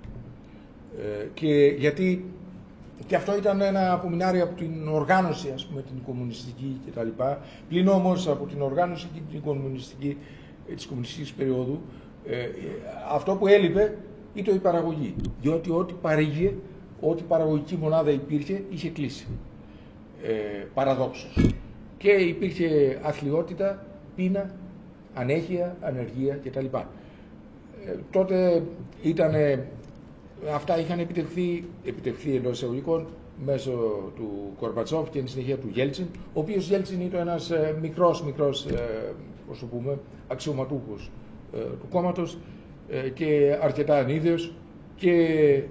Και γιατί και αυτό ήταν ένα απομεινάρι από την οργάνωση, ας πούμε, την κομμουνιστική κτλ. Πλην όμως από την οργάνωση και την κομμουνιστική, της κομμουνιστικής περίοδου, αυτό που έλειπε ήταν η παραγωγή. Διότι ό,τι παρήγε, ό,τι παραγωγική μονάδα υπήρχε, είχε κλείσει. Παραδόξως. Και υπήρχε αθλιότητα, πείνα, ανέχεια, ανεργία κτλ. Τότε αυτά είχαν επιτευχθεί εντός εισαγωγικών μέσω του Κορμπατσόφ και εν συνεχεία του Γέλτσιν, ο οποίος Γέλτσιν ήταν ένας μικρός, πώς το πούμε, αξιωματούχος του κόμματος και αρκετά ανίδεος και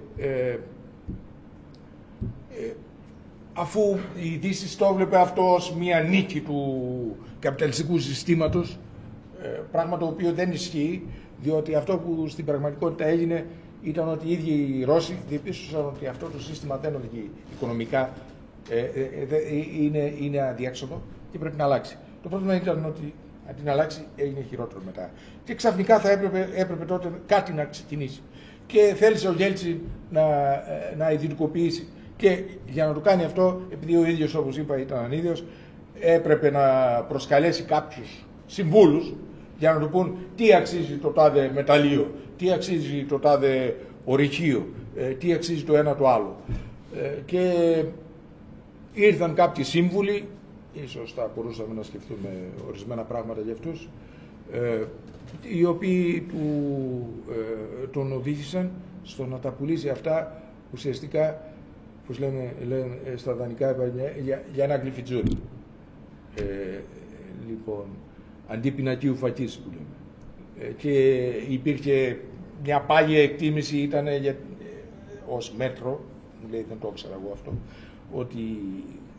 αφού η Δύση το έβλεπε αυτό ως μία νίκη του καπιταλιστικού συστήματος, πράγμα το οποίο δεν ισχύει, διότι αυτό που στην πραγματικότητα έγινε ήταν ότι οι ίδιοι οι Ρώσοι διεπίστωσαν ότι αυτό το σύστημα δεν οδηγεί οικονομικά, είναι αδιέξοδο και πρέπει να αλλάξει. Το πρόβλημα ήταν ότι Αν την αλλάξει, έγινε χειρότερο μετά. Και ξαφνικά θα έπρεπε τότε κάτι να ξεκινήσει. Και θέλησε ο Γέλτσιν να ιδιωτικοποιήσει. Και για να το κάνει αυτό, επειδή ο ίδιος, όπως είπα, ήταν ανίδιος, έπρεπε να προσκαλέσει κάποιους συμβούλους για να του πούν τι αξίζει το τάδε μεταλλείο, τι αξίζει το τάδε ορυχείο, τι αξίζει το ένα το άλλο. Και ήρθαν κάποιοι σύμβουλοι, ίσως θα μπορούσαμε να σκεφτούμε ορισμένα πράγματα για αυτούς, οι οποίοι τον οδήγησαν στο να τα πουλήσει αυτά ουσιαστικά, όπως λένε στα δανεικά, για ένα γλυφιτζούρι. Λοιπόν, αντί πινακίου φακής που λέμε. Και υπήρχε μια πάγια εκτίμηση, ήταν ως μέτρο, λέει, δεν το ήξερα εγώ αυτό, ότι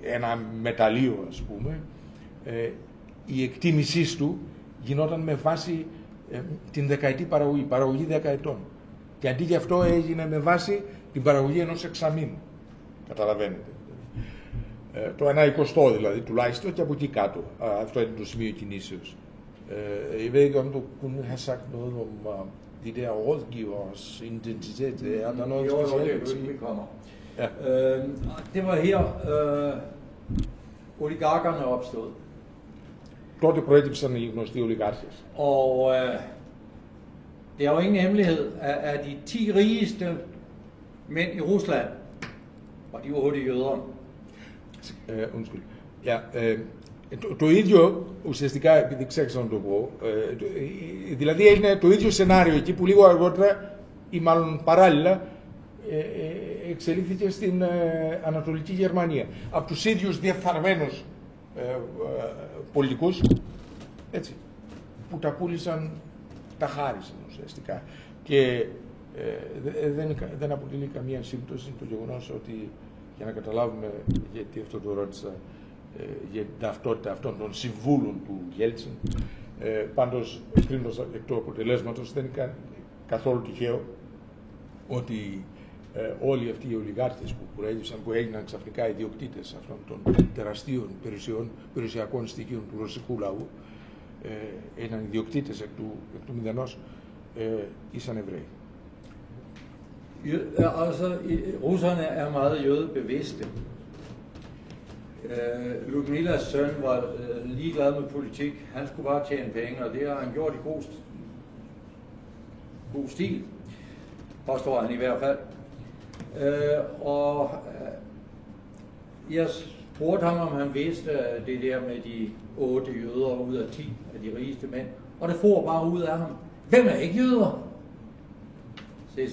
ένα μεταλλείο, ας πούμε, η εκτίμησή του γινόταν με βάση την δεκαετή παραγωγή 10 ετών. Και αντί γι' αυτό έγινε με βάση την παραγωγή ενός εξαμήνου. Καταλαβαίνετε. Το 1/20 δηλαδή τουλάχιστον, και από εκεί κάτω. Αυτό είναι το σημείο kινήσεως. Jeg ved ikke, om du kunne have sagt noget om de der rådgivers identitet. Er der noget specielt? Vi kommer. Ja. Det var her oligarkerne opstod. Τότε προέκυψαν οι γνωστοί ολιγάρχες. Og det er jo ingen hemmelighed, at de 10 rigeste mænd i Rusland, og de var hurtigt jøder. Undskyld. Ja, το ίδιο ουσιαστικά, επειδή ξέχασα να το πω, δηλαδή έγινε το ίδιο σενάριο εκεί που λίγο αργότερα ή μάλλον παράλληλα εξελίχθηκε στην Ανατολική Γερμανία. Από τους ίδιους διεφθαρμένους πολιτικούς, έτσι, που τα πούλησαν, τα χάρισαν ουσιαστικά. Και δεν αποτελεί καμία σύμπτωση το γεγονός ότι, για να καταλάβουμε γιατί αυτό το ρώτησα, για την ταυτότητα αυτών των συμβούλων του Γέλτσιν, πάντως κρίνοντας εκ του αποτελέσματος, δεν είναι καθόλου τυχαίο ότι όλοι αυτοί οι ολιγάρχες που προέγυψαν, που έγιναν ξαφνικά ιδιοκτήτες αυτών των τεραστίων περιουσιακών στοιχείων του ρωσικού λαού, έγιναν ιδιοκτήτες εκ του μηδενός, ήσαν Εβραίοι. Altså, russerne er meget jødebevidste. Ludmilas søn var ligeglad med politik. Han skulle bare tjene penge, og det har han gjort i god stil, påstår han i hvert fald. Jeg spurgte ham, om han vidste det der med de 8 jøder ud af 10 af de rigeste mænd, og det for bare ud af ham. Hvem er ikke jøder? Se.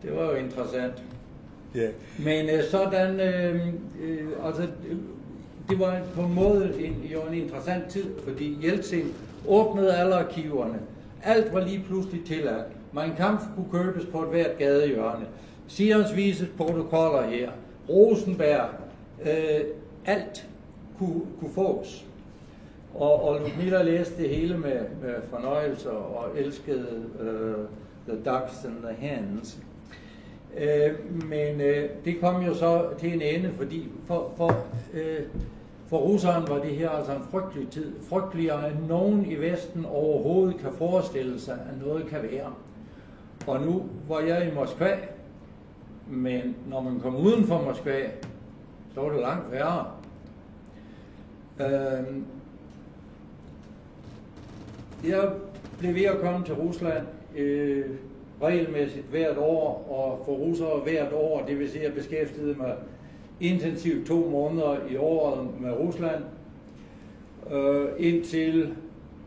Det var jo interessant. Yeah. Men sådan, altså, det var på en måde en interessant tid, fordi Jeltsin åbnede alle arkiverne. Alt var lige pludselig tilladt. Mein Kampf kunne købes på et hvert gadehjørne. Sions Vises protokoller her. Rosenberg. Alt kunne fås. Og Ludmila læste det hele med fornøjelse og elskede The Ducks and the Hens. Men det kom jo så til en ende, fordi for russeren var det her altså en frygtelig tid. Frygteligere end nogen i Vesten overhovedet kan forestille sig, at noget kan være. Og nu var jeg i Moskva, men når man kom uden for Moskva, så var det langt værre. Jeg blev ved at komme til Rusland regelmæssigt hvert år, og for russere hvert år, det vil sige, at jeg beskæftigede mig intensivt 2 måneder i året med Rusland, indtil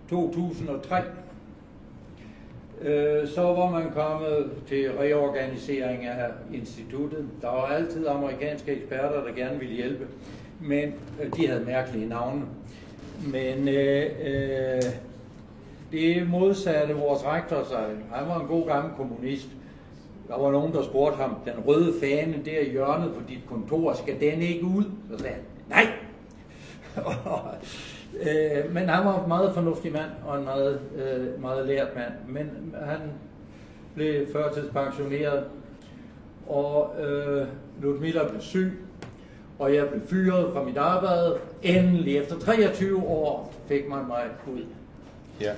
2003. Så var man kommet til reorganisering af instituttet. Der var altid amerikanske eksperter, der gerne ville hjælpe, men de havde mærkelige navne. Men det modsatte vores rektor sig. Han var en god gammel kommunist. Der var nogen, der spurgte ham, den røde fane der i hjørnet på dit kontor, skal den ikke ud? Så sagde han, nej! Men han var en meget fornuftig mand, og en meget lært mand. Men han blev førtidspensioneret, og Ludmila blev syg. og jeg blev fyret fra mit arbejde. Endelig, efter 23 år, fik man mig ud. Ja.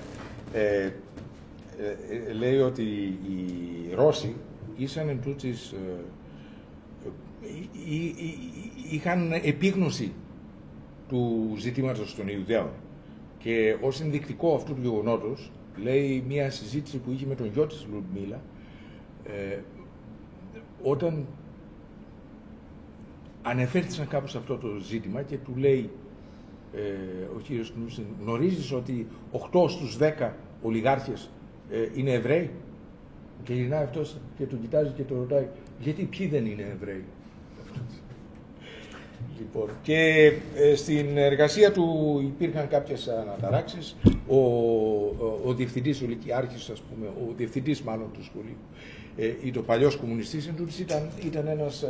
Λέω ότι οι Ρώσοι ήσαν εν τούτης, είχαν επίγνωση του ζητήματος των Ιουδαίων. Και ως ενδεικτικό αυτού του γεγονότος, λέει μια συζήτηση που είχε με τον γιο της Λουντμίλα, όταν ανεφέρθησαν κάπου σε αυτό το ζήτημα και του λέει ο κύριος Κνούσεν, γνωρίζεις ότι 8 στους 10 ολιγάρχες είναι Εβραίοι? Και γυρνάει αυτός και τον κοιτάζει και τον ρωτάει, γιατί ποιοι δεν είναι Εβραίοι? Λοιπόν, και στην εργασία του υπήρχαν κάποιες αναταράξεις. Ο διευθυντής, ο λυκειάρχης, ας πούμε, ο διευθυντής μάλλον του σχολείου, ή το παλιός κομμουνιστής ήταν ένας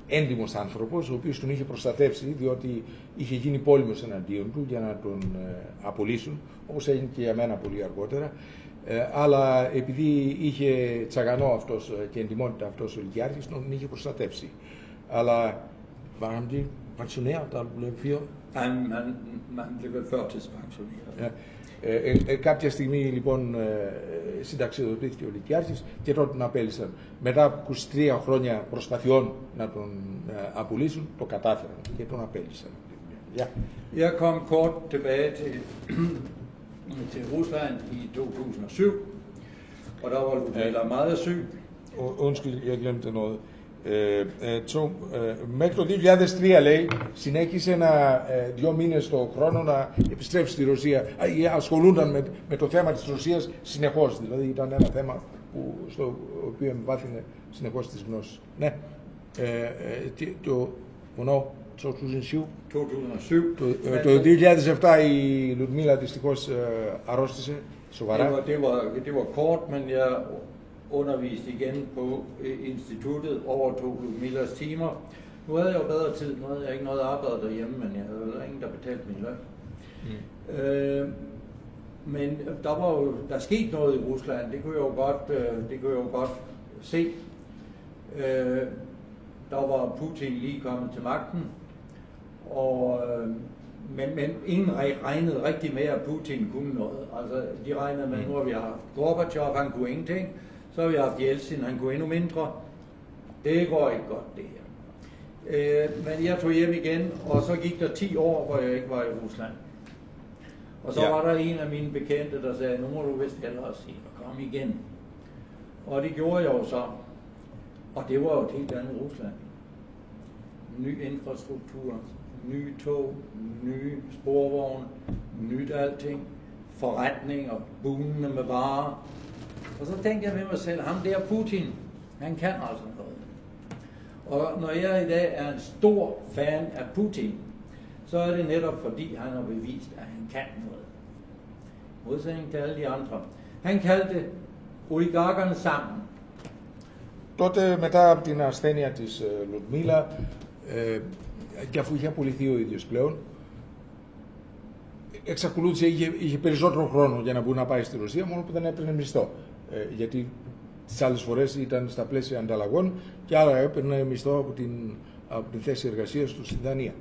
έντιμος άνθρωπος, ο οποίος τον είχε προστατεύσει, διότι είχε γίνει πόλεμος εναντίον του για να τον απολύσουν, όπως έγινε και για μένα πολύ αργότερα. Αλλά επειδή είχε τσαγανό αυτός και εντιμότητα αυτός ο λυκειάρχης, τον είχε προστατεύσει. Αλλά waren die pensioneret, der blev fyret? Man blev førtidspensioneret. Κάποια στιγμή λοιπόν συνταξιοδοτήθηκε ο λυκειάρχης και τότε τον απέλυσαν. Μετά από 23 χρόνια προσπαθειών να τον απολύσουν, το κατάφεραν και τον απέλυσαν. Ja. Jeg kom kort tilbage til Rusland i 2007, og der var Ludmila meget syg. Undskyld, jeg glemte noget. Μέχρι το 2003, λέει, συνέχισε 2 μήνες το χρόνο να επιστρέψει στη Ρωσία. Ασχολούνταν με το θέμα της Ρωσίας συνεχώς. Δηλαδή ήταν ένα θέμα στο οποίο εμβάθυνε συνεχώς τις γνώσεις. Ναι. Το 2007. Το 2007 η Λουδμίλα δυστυχώς αρρώστησε σοβαρά. Det var kort, men jeg underviste igen på instituttet, overtog Ludmilas timer. Nu havde jeg jo bedre tid, nu havde jeg ikke noget arbejde derhjemme, men jeg havde ingen, der betalte min løn. Men der skete noget i Rusland, det kunne jeg jo godt se. Der var Putin lige kommet til magten, men ingen regnede rigtig med, at Putin kunne noget. Altså, de regnede med, nu har vi haft Gorbachev, han kunne ingenting. Så har vi haft Jeltsin, han kunne endnu mindre. Det går ikke godt, det her. Men jeg tog hjem igen, og så gik der 10 år, hvor jeg ikke var i Rusland. Og så var der en af mine bekendte, der sagde, nu må du vist hellere sige, kom igen. Og det gjorde jeg jo så. Og det var jo et helt andet Rusland. Ny infrastruktur, nye tog, nye sporvogne, nyt alting, forretninger, bunende med varer. Og så tænkte jeg ved mig selv, ham der Putin, han kan altså noget. Og når jeg i dag er en stor fan af Putin, så er det netop fordi, han har bevist, at han kan noget. Modsætning til alle de andre. Han kaldte oligarkerne sammen. Τότε μετά από την ασθένεια της Λουδμίλα, και αφού είχε απολυθεί ο ίδιος πλέον, εξακολούθησε, είχε περισσότερο χρόνο για να μπορεί να πάει στη Ρωσία, μόνο που δεν έπαιρνε μισθό. Γιατί τις άλλες φορές ήταν στα πλαίσια ανταλλαγών και άρα έπαιρνε μισθό από την θέση εργασίας του στην Δανία.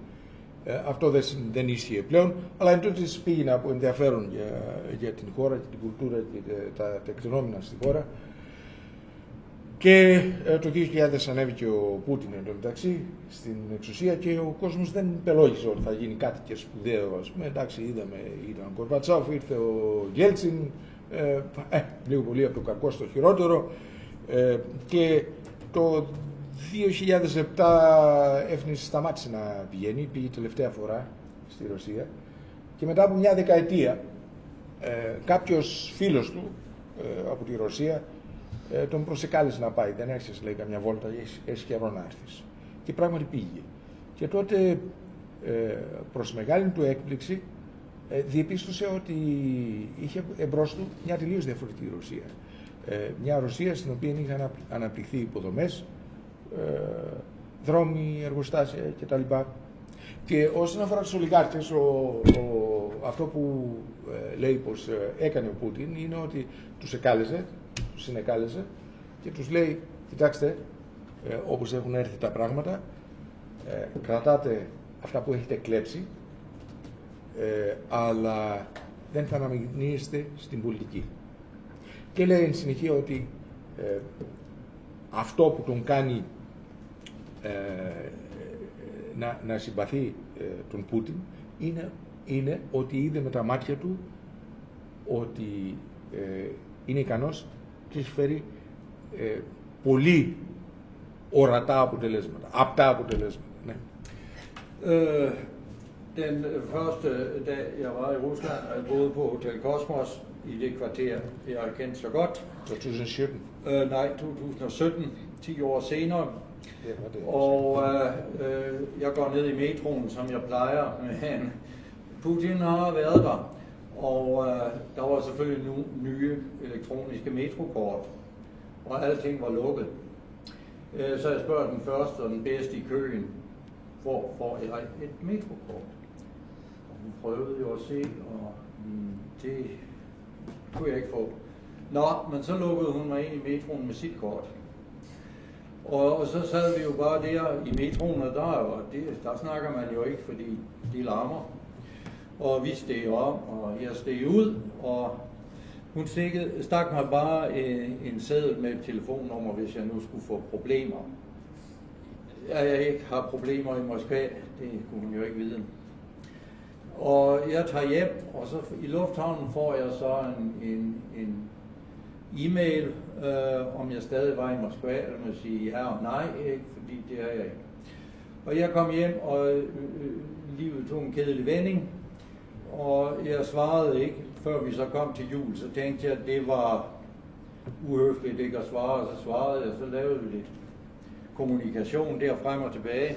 Αυτό δεν ίσχυε πλέον, αλλά εν τούτης πήγαινε από ενδιαφέρον για την χώρα και την κουλτούρα και τα τεκτενόμενα στη χώρα. Και το 2000 ανέβηκε ο Πούτιν εντωμεταξύ στην εξουσία και ο κόσμος δεν υπελόγισε ότι θα γίνει κάτι και σπουδαίο. Ας πούμε. Εντάξει, είδαμε, ήταν ο Κορβατσόφ, ήρθε ο Γέλτσιν, λίγο πολύ από το κακό στο χειρότερο. Και το 2007 Έφνης σταμάτησε να πηγαίνει, πήγε τελευταία φορά στη Ρωσία και μετά από μια δεκαετία κάποιος φίλος του από τη Ρωσία τον προσεκάλεσε να πάει, δεν έρχεσαι λέει καμιά βόλτα, έχει καιρό να έρθεις. Και πράγματι πήγε. Και τότε προς μεγάλη του έκπληξη διεπίστωσε ότι είχε εμπρός του μια τελείως διαφορετική Ρωσία. Μια Ρωσία στην οποία είχαν αναπτυχθεί υποδομές, δρόμοι, εργοστάσια κτλ. Και όσον αφορά τους ολιγάρχες, αυτό που λέει πως έκανε ο Πούτιν είναι ότι τους συνεκάλεσε και τους λέει, κοιτάξτε, όπως έχουν έρθει τα πράγματα, κρατάτε αυτά που έχετε κλέψει, αλλά δεν θα αναμειγνύεστε στην πολιτική. Και λέει εν συνεχεία ότι αυτό που τον κάνει να συμπαθεί τον Πούτιν είναι ότι είδε με τα μάτια του ότι είναι ικανός και έχει φέρει πολύ ορατά αποτελέσματα, απτά αποτελέσματα. Ναι. Den første dag, jeg var i Rusland, og jeg boede på Hotel Kosmos i det kvarter, jeg har kendt så godt. 2017? Nej, 2017, 10 år senere. Og jeg går ned i metroen, som jeg plejer, men Putin har været der. Og der var selvfølgelig nogle nye elektroniske metrokort, og alting var lukket. Så jeg spørger den første og den bedste i køen, hvor får jeg et metrokort? Og hun prøvede jo at se, og det kunne jeg ikke få. Nå, men så lukkede hun mig ind i metroen med sit kort. Og så sad vi jo bare der i metroen, og der snakker man jo ikke, fordi de larmer. Og vi steg om, og jeg steg ud, og hun stak mig bare en seddel med et telefonnummer, hvis jeg nu skulle få problemer. Jeg ikke har problemer i Moskva, det kunne hun jo ikke vide. Og jeg tager hjem, og så i lufthavnen får jeg så en e-mail, om jeg stadig var i Moskva, og man siger ja og nej, ikke, fordi det er jeg ikke. Og jeg kom hjem, og livet tog en kedelig vending, og jeg svarede ikke, før vi så kom til jul, så tænkte jeg, at det var uhøfligt ikke at svare, og så svarede jeg, så lavede vi lidt kommunikation der frem og tilbage,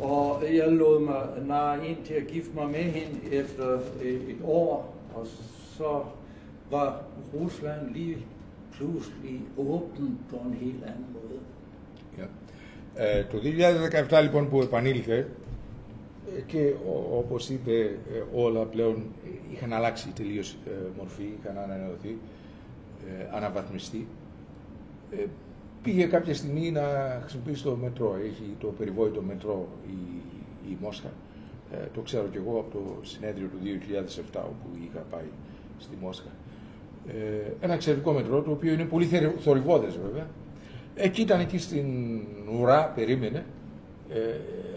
og jeg lod mig narre ind til at gifte mig med hende efter et år, og så var Rusland lige pludselig åbent på en helt anden måde. Ja. Το 2017 λοιπόν που επανήλθε και όπως είπε όλα πλέον είχαν αλλάξει τελείως μορφή, είχαν ανανεωθεί, αναβαθμιστεί. Πήγε κάποια στιγμή να χρησιμοποιήσει το μετρό, έχει το περιβόητο μετρό η Μόσχα. Το ξέρω κι εγώ από το συνέδριο του 2007 όπου είχα πάει στη Μόσχα. Ένα εξαιρετικό μετρό, το οποίο είναι πολύ θορυβώδες βέβαια. Εκεί ήταν εκεί στην ουρά, περίμενε,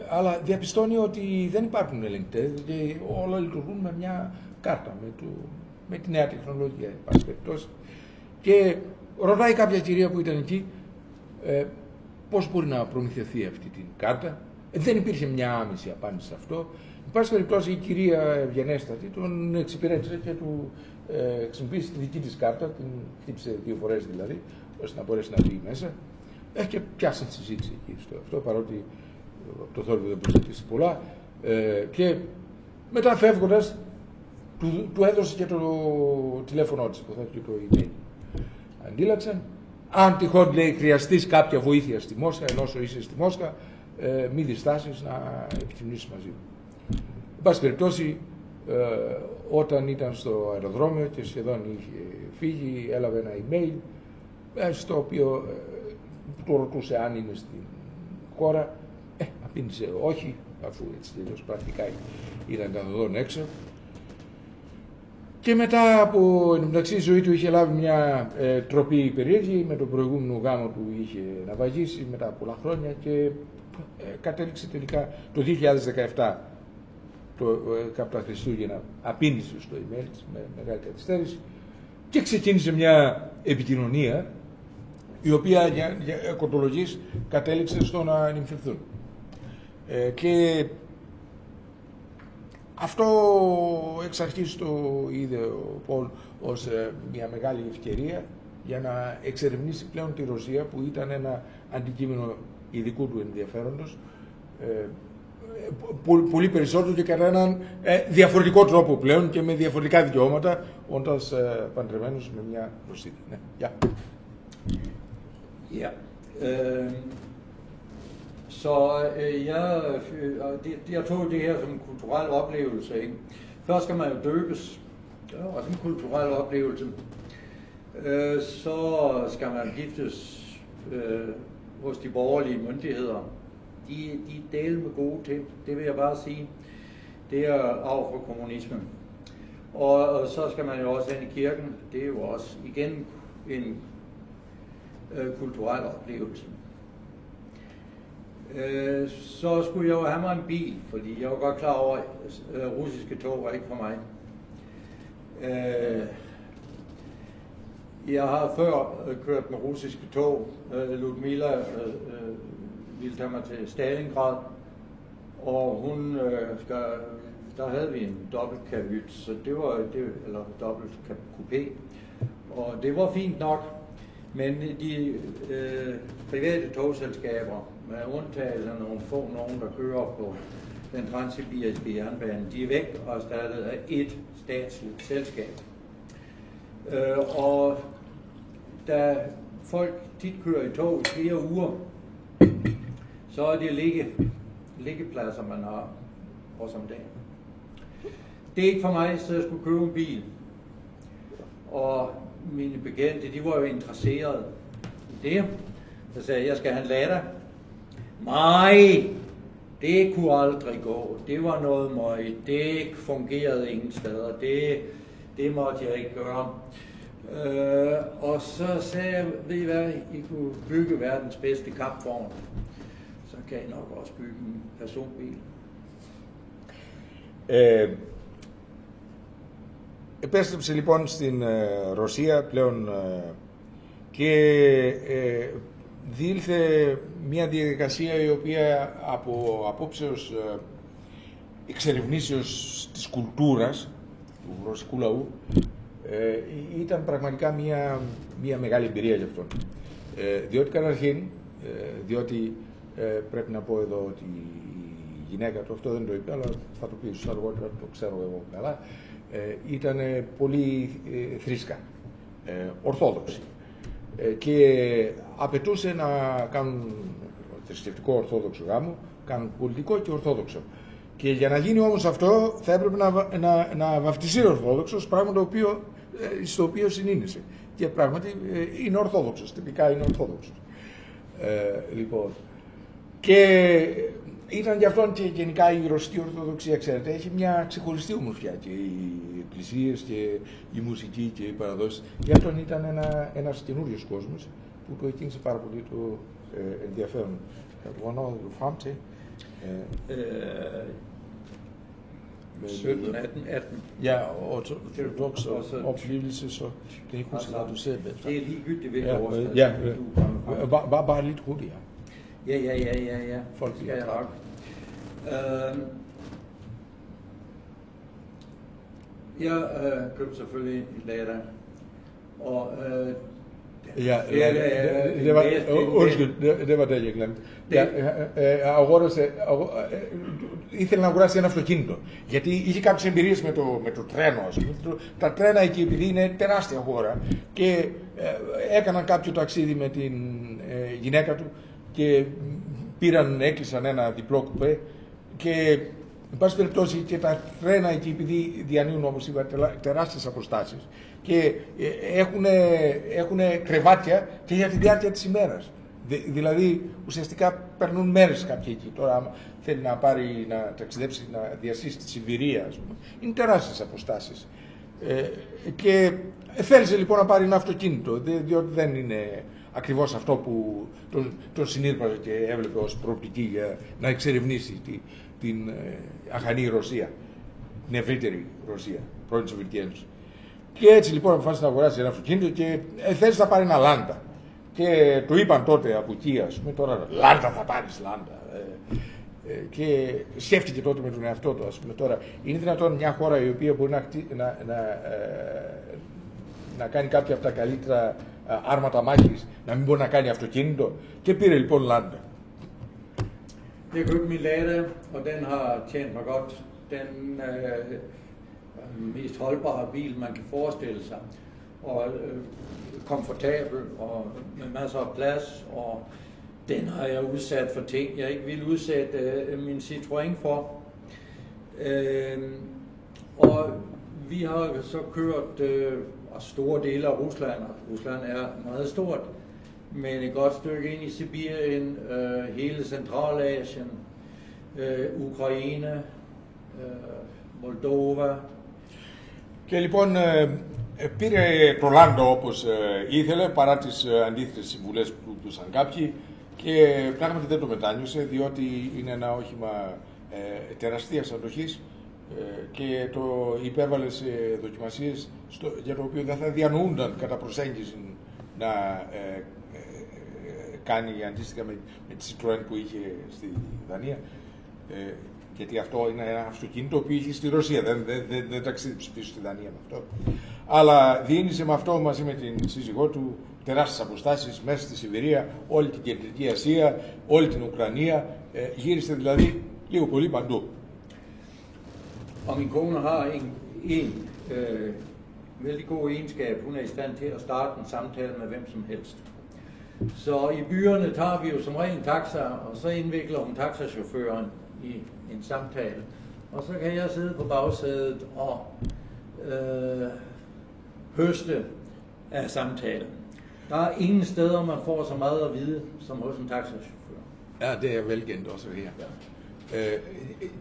αλλά διαπιστώνει ότι δεν υπάρχουν ελεγκτές και όλα λειτουργούν με μια κάρτα, με τη νέα τεχνολογία, εν πάση περιπτώσει. Και ρωτάει κάποια κυρία που ήταν εκεί πώς μπορεί να προμηθευτεί αυτή την κάρτα. Δεν υπήρχε μια άμεση απάντηση σε αυτό. Εν πάση περιπτώσει η κυρία ευγενέστατη τον εξυπηρέτησε και του χρησιμοποίησε τη δική της κάρτα, την χτύπησε 2 φορές δηλαδή, ώστε να μπορέσει να μπει μέσα. Και πιάσαν συζήτηση εκεί στο αυτό, παρότι το θόρυβο δεν προσθέτει πολλά. Και μετά φεύγοντας, του έδωσε και το τηλέφωνο της, και το email. Αντίλαξαν. Αν τυχόν λέει χρειαστείς κάποια βοήθεια στη Μόσχα, ενώ όσο είσαι στη Μόσχα, μη διστάσεις να επικοινωνήσεις μαζί μου. Εν πάση περιπτώσει, όταν ήταν στο αεροδρόμιο και σχεδόν είχε φύγει, έλαβε ένα email, στο οποίο του ρωτούσε αν είναι στην χώρα, απήντησε όχι, αφού έτσι τελείως πρακτικά ήταν καθοδόν έξω. Και μετά από εν μεταξύ η ζωή του είχε λάβει μια τροπή περίεργη, με τον προηγούμενο γάμο του είχε ναυαγίσει μετά από πολλά χρόνια και κατέληξε τελικά το 2017 κάπου τα Χριστούγεννα, απήντησε στο email της με μεγάλη καθυστέρηση και ξεκίνησε μια επικοινωνία η οποία για κοντολογής κατέληξε στο να νυμφευθούν. Και αυτό εξ αρχής το είδε ο Πολ ως μια μεγάλη ευκαιρία για να εξερευνήσει πλέον τη Ρωσία, που ήταν ένα αντικείμενο ειδικού του ενδιαφέροντος, πολύ περισσότερο και κατά έναν διαφορετικό τρόπο πλέον και με διαφορετικά δικαιώματα, όντας παντρεμένος με μια Ρωσίδα. Ναι. Ja. Ja. Så jeg tog det her som en kulturel oplevelse. Ikke? Først skal man jo døbes, det er også en kulturel oplevelse. Så skal man giftes hos de borgerlige myndigheder. de deler med gode til, det vil jeg bare sige. Det er arv fra kommunismen. Og så skal man jo også hen i kirken. Det er jo også igen en kulturel oplevelse. Så skulle jeg jo have mig en bil, fordi jeg var godt klar over, at russiske tog var ikke for mig. Jeg har før kørt med russiske tog. Ludmila ville tage mig til Stalingrad, og hun der havde vi en dobbelt kahyt, så det var eller dobbelt coupé, og det var fint nok. Men de private togselskaber, med undtagelse af nogle få, der kører på den transsibiriske jernbane, de er væk og erstattet af et statsligt selskab. Og da folk tit kører i tog i flere uger, så er det liggepladser, man har også om dagen. Det er ikke for mig, så jeg skulle købe en bil. Og mine bekendte, de var jo interesserede i det. Så sagde jeg, skal have en Lada? Nej, det kunne aldrig gå. Det var noget møg. Det fungerede ingen steder. Det måtte jeg ikke gøre. Og så sagde jeg, ved I hvad, I kunne bygge verdens bedste kampvogn. Så kan I nok også bygge en personbil. Επέστρεψε λοιπόν στην Ρωσία πλέον και διήλθε μια διαδικασία η οποία από απόψεως εξερευνήσεως της κουλτούρας του ρωσικού λαού ήταν πραγματικά μια μεγάλη εμπειρία για αυτόν. Διότι καταρχήν, διότι πρέπει να πω εδώ ότι η γυναίκα του, αυτό δεν το είπε, αλλά θα το πει ίσως αργότερα, το ξέρω εγώ καλά, ήταν πολύ θρήσκα, ορθόδοξη και απαιτούσε να κάνουν θρησκευτικό ορθόδοξο γάμο, κάνουν πολιτικό και ορθόδοξο. Και για να γίνει όμως αυτό θα έπρεπε να βαφτιστεί ορθόδοξος, πράγμα το οποίο, στο οποίο συνήνεσε. Και πράγματι είναι ορθόδοξος, τυπικά είναι ορθόδοξος. Λοιπόν, και ήταν γι' αυτό και γενικά η ρωσική ορθοδοξία, ξέρετε, έχει μια ξεχωριστή ομορφιά και οι εκκλησίες και η μουσική και οι παραδόσεις. Γι' αυτό ήταν ένας καινούριος κόσμος που το εκκίνησε πάρα πολύ το ενδιαφέρον. Hvornår er du frem til? 17-18. Ja, ortodox oplevelse, så kan jeg ikke huske, hvad du ser med. Det er ligegyldigt, hvilket årstal du kommer fra. Bare lidt hurtigere. Ja. Folk skal jeg nok. Jeg købte selvfølgelig en Lada, og ja, det var, undskyld, det var det jeg glemte. Ήθελε να αγοράσει ένα αυτοκίνητο. Γιατί είχε κάποιες εμπειρίες με το τρένο, ας πούμε. Τα τρένα εκεί, επειδή είναι τεράστια χώρα, και έκαναν κάποιο ταξίδι με την γυναίκα του και έκλεισαν ένα διπλό κουπέ και εν πάση περιπτώσει και τα τρένα εκεί, επειδή διανύουν όμως τεράστιες αποστάσεις και έχουν κρεβάτια και για τη διάρκεια της ημέρας. Δηλαδή ουσιαστικά περνούν μέρες κάποιοι εκεί. Τώρα άμα θέλει να ταξιδέψει, να διασύσει τη Σιβηρία, ας πούμε, είναι τεράστιες αποστάσεις. Και θέλησε λοιπόν να πάρει ένα αυτοκίνητο, διότι δεν είναι ακριβώς αυτό που τον συνήρπαζε και έβλεπε ως προοπτική για να εξερευνήσει την αχανή Ρωσία, την ευρύτερη Ρωσία, πρώην Σοβιετική Ένωση. Και έτσι λοιπόν αποφάσισε να αγοράσει ένα αυτοκίνητο και θέλησε να πάρει ένα Λάντα. Και του είπαν τότε από εκεί, ας πούμε, τώρα Λάντα θα πάρεις, Λάντα. Και σκέφτηκε τότε με τον εαυτό του, ας πούμε, τώρα είναι δυνατόν μια χώρα η οποία μπορεί να κάνει κάποια από τα καλύτερα άρματα μάχης, να μην μπορεί να κάνει αυτοκίνητο, και πήρε λοιπόν Λάντα. Jeg købte min Lada, og den har tjent mig godt. Den mest holdbare bil, man kan forestille sig. Og komfortabel og med masser af plads, og den har jeg udsat for ting, jeg ikke ville udsætte min Citroën for. Og vi har så kørt store dele af Rusland, og Rusland er meget stort, men et godt stykke ind i Sibirien, hele Centralasien, Ukraine, Moldova. Και λοιπόν πήρε το Λάντο όπως ήθελε, παρά τις αντίθετες συμβουλές που του έδωσαν κάποιοι, και πράγματι δεν το μετάνιωσε, διότι είναι ένα όχημα τεραστίας αντοχής και το υπέβαλε σε δοκιμασίες για το οποίο δεν θα διανοούνταν κατά προσέγγιση να κάνει αντίστοιχα με τη Citroën που είχε στη Δανία, γιατί αυτό είναι ένα αυτοκίνητο που είχε στη Ρωσία, δεν ταξίδεψε πίσω στη Δανία με αυτό. Αλλά διήνυσε με αυτό μαζί με την σύζυγό του τεράστιες αποστάσεις μέσα στη Σιβηρία, όλη την Κεντρική Ασία, όλη την Ουκρανία, γύρισε δηλαδή λίγο πολύ παντού. Og min kone har en vældig god egenskab. Hun er i stand til at starte en samtale med hvem som helst. Så i byerne tager vi jo som regel en taxa, og så indvikler hun taxachaufføren i en samtale. Og så kan jeg sidde på bagsædet og høste af samtalen. Der er ingen steder, man får så meget at vide, som hos en taxachauffør. Ja, det er velkendt også her.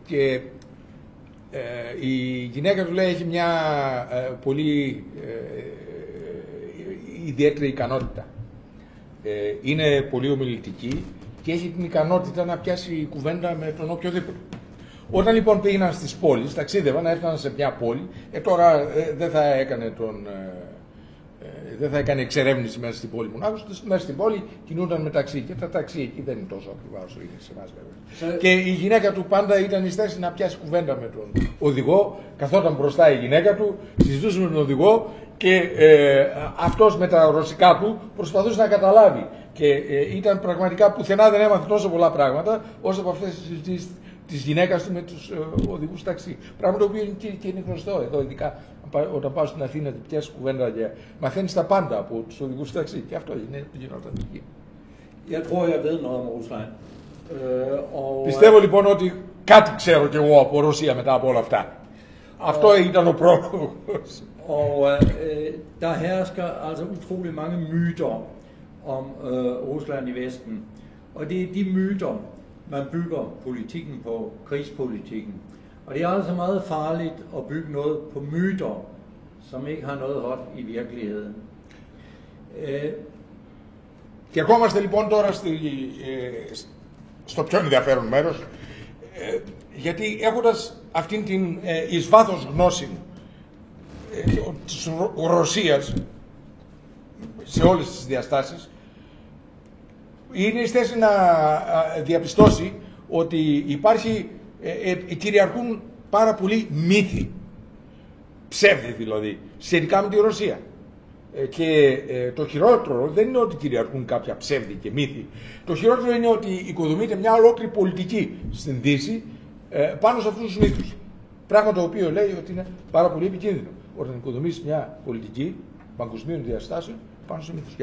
Και η γυναίκα του λέει έχει μια πολύ ιδιαίτερη ικανότητα. Είναι πολύ ομιλητική και έχει την ικανότητα να πιάσει κουβέντα με τον οποιοδήποτε. Όταν λοιπόν πήγαιναν στις πόλεις, ταξίδευαν, έφταναν σε μια πόλη, τώρα δεν θα έκανε εξερεύνηση μέσα στην πόλη μονάχος, μέσα στην πόλη κινούνταν με ταξί και τα ταξί εκεί δεν είναι τόσο ακριβά όσο είναι σε εμάς βέβαια. Και η γυναίκα του πάντα ήταν η θέση να πιάσει κουβέντα με τον οδηγό, καθόταν μπροστά η γυναίκα του, συζητούσε με τον οδηγό και αυτός με τα ρωσικά του προσπαθούσε να καταλάβει. Και ήταν πραγματικά πουθενά δεν έμαθε τόσο πολλά πράγματα όσο από αυτές τις συζητήσεις της γυναίκας του με τους οδηγούς ταξί. Πράγμα το οποίο και είναι γνωστό εδώ, ειδικά όταν πάω στην Αθήνα και πιάσεις κουβέντα και μαθαίνεις τα πάντα από τους οδηγούς ταξί. Και αυτό γινόταν εκεί. Πιστεύω λοιπόν ότι κάτι ξέρω κι εγώ από Ρωσία μετά από όλα αυτά. Αυτό ήταν ο πρόλογος. Og der hersker altså utrolig mange myter om Rusland i Vesten. Og det er de myter, man bygger politikken på, krigspolitikken. Og det er altså meget farligt at bygge noget på myter, som ikke har noget hold i virkeligheden. Και ερχόμαστε λοιπόν τώρα στο πιο ενδιαφέρον μέρος, γιατί έχοντας αυτήν την εις βάθος γνώση της Ρωσίας σε όλες τις διαστάσεις, είναι η θέση να διαπιστώσει ότι κυριαρχούν πάρα πολλοί μύθοι, ψεύδι δηλαδή, σχετικά με τη Ρωσία. Και το χειρότερο δεν είναι ότι κυριαρχούν κάποια ψεύδι και μύθοι. Το χειρότερο είναι ότι οικοδομείται μια ολόκληρη πολιτική στην Δύση πάνω σε αυτούς τους μύθους. Πράγμα το οποίο λέει ότι είναι πάρα πολύ επικίνδυνο όταν οικοδομείς μια πολιτική παγκοσμίων διαστάσεων πάνω σε μύθους.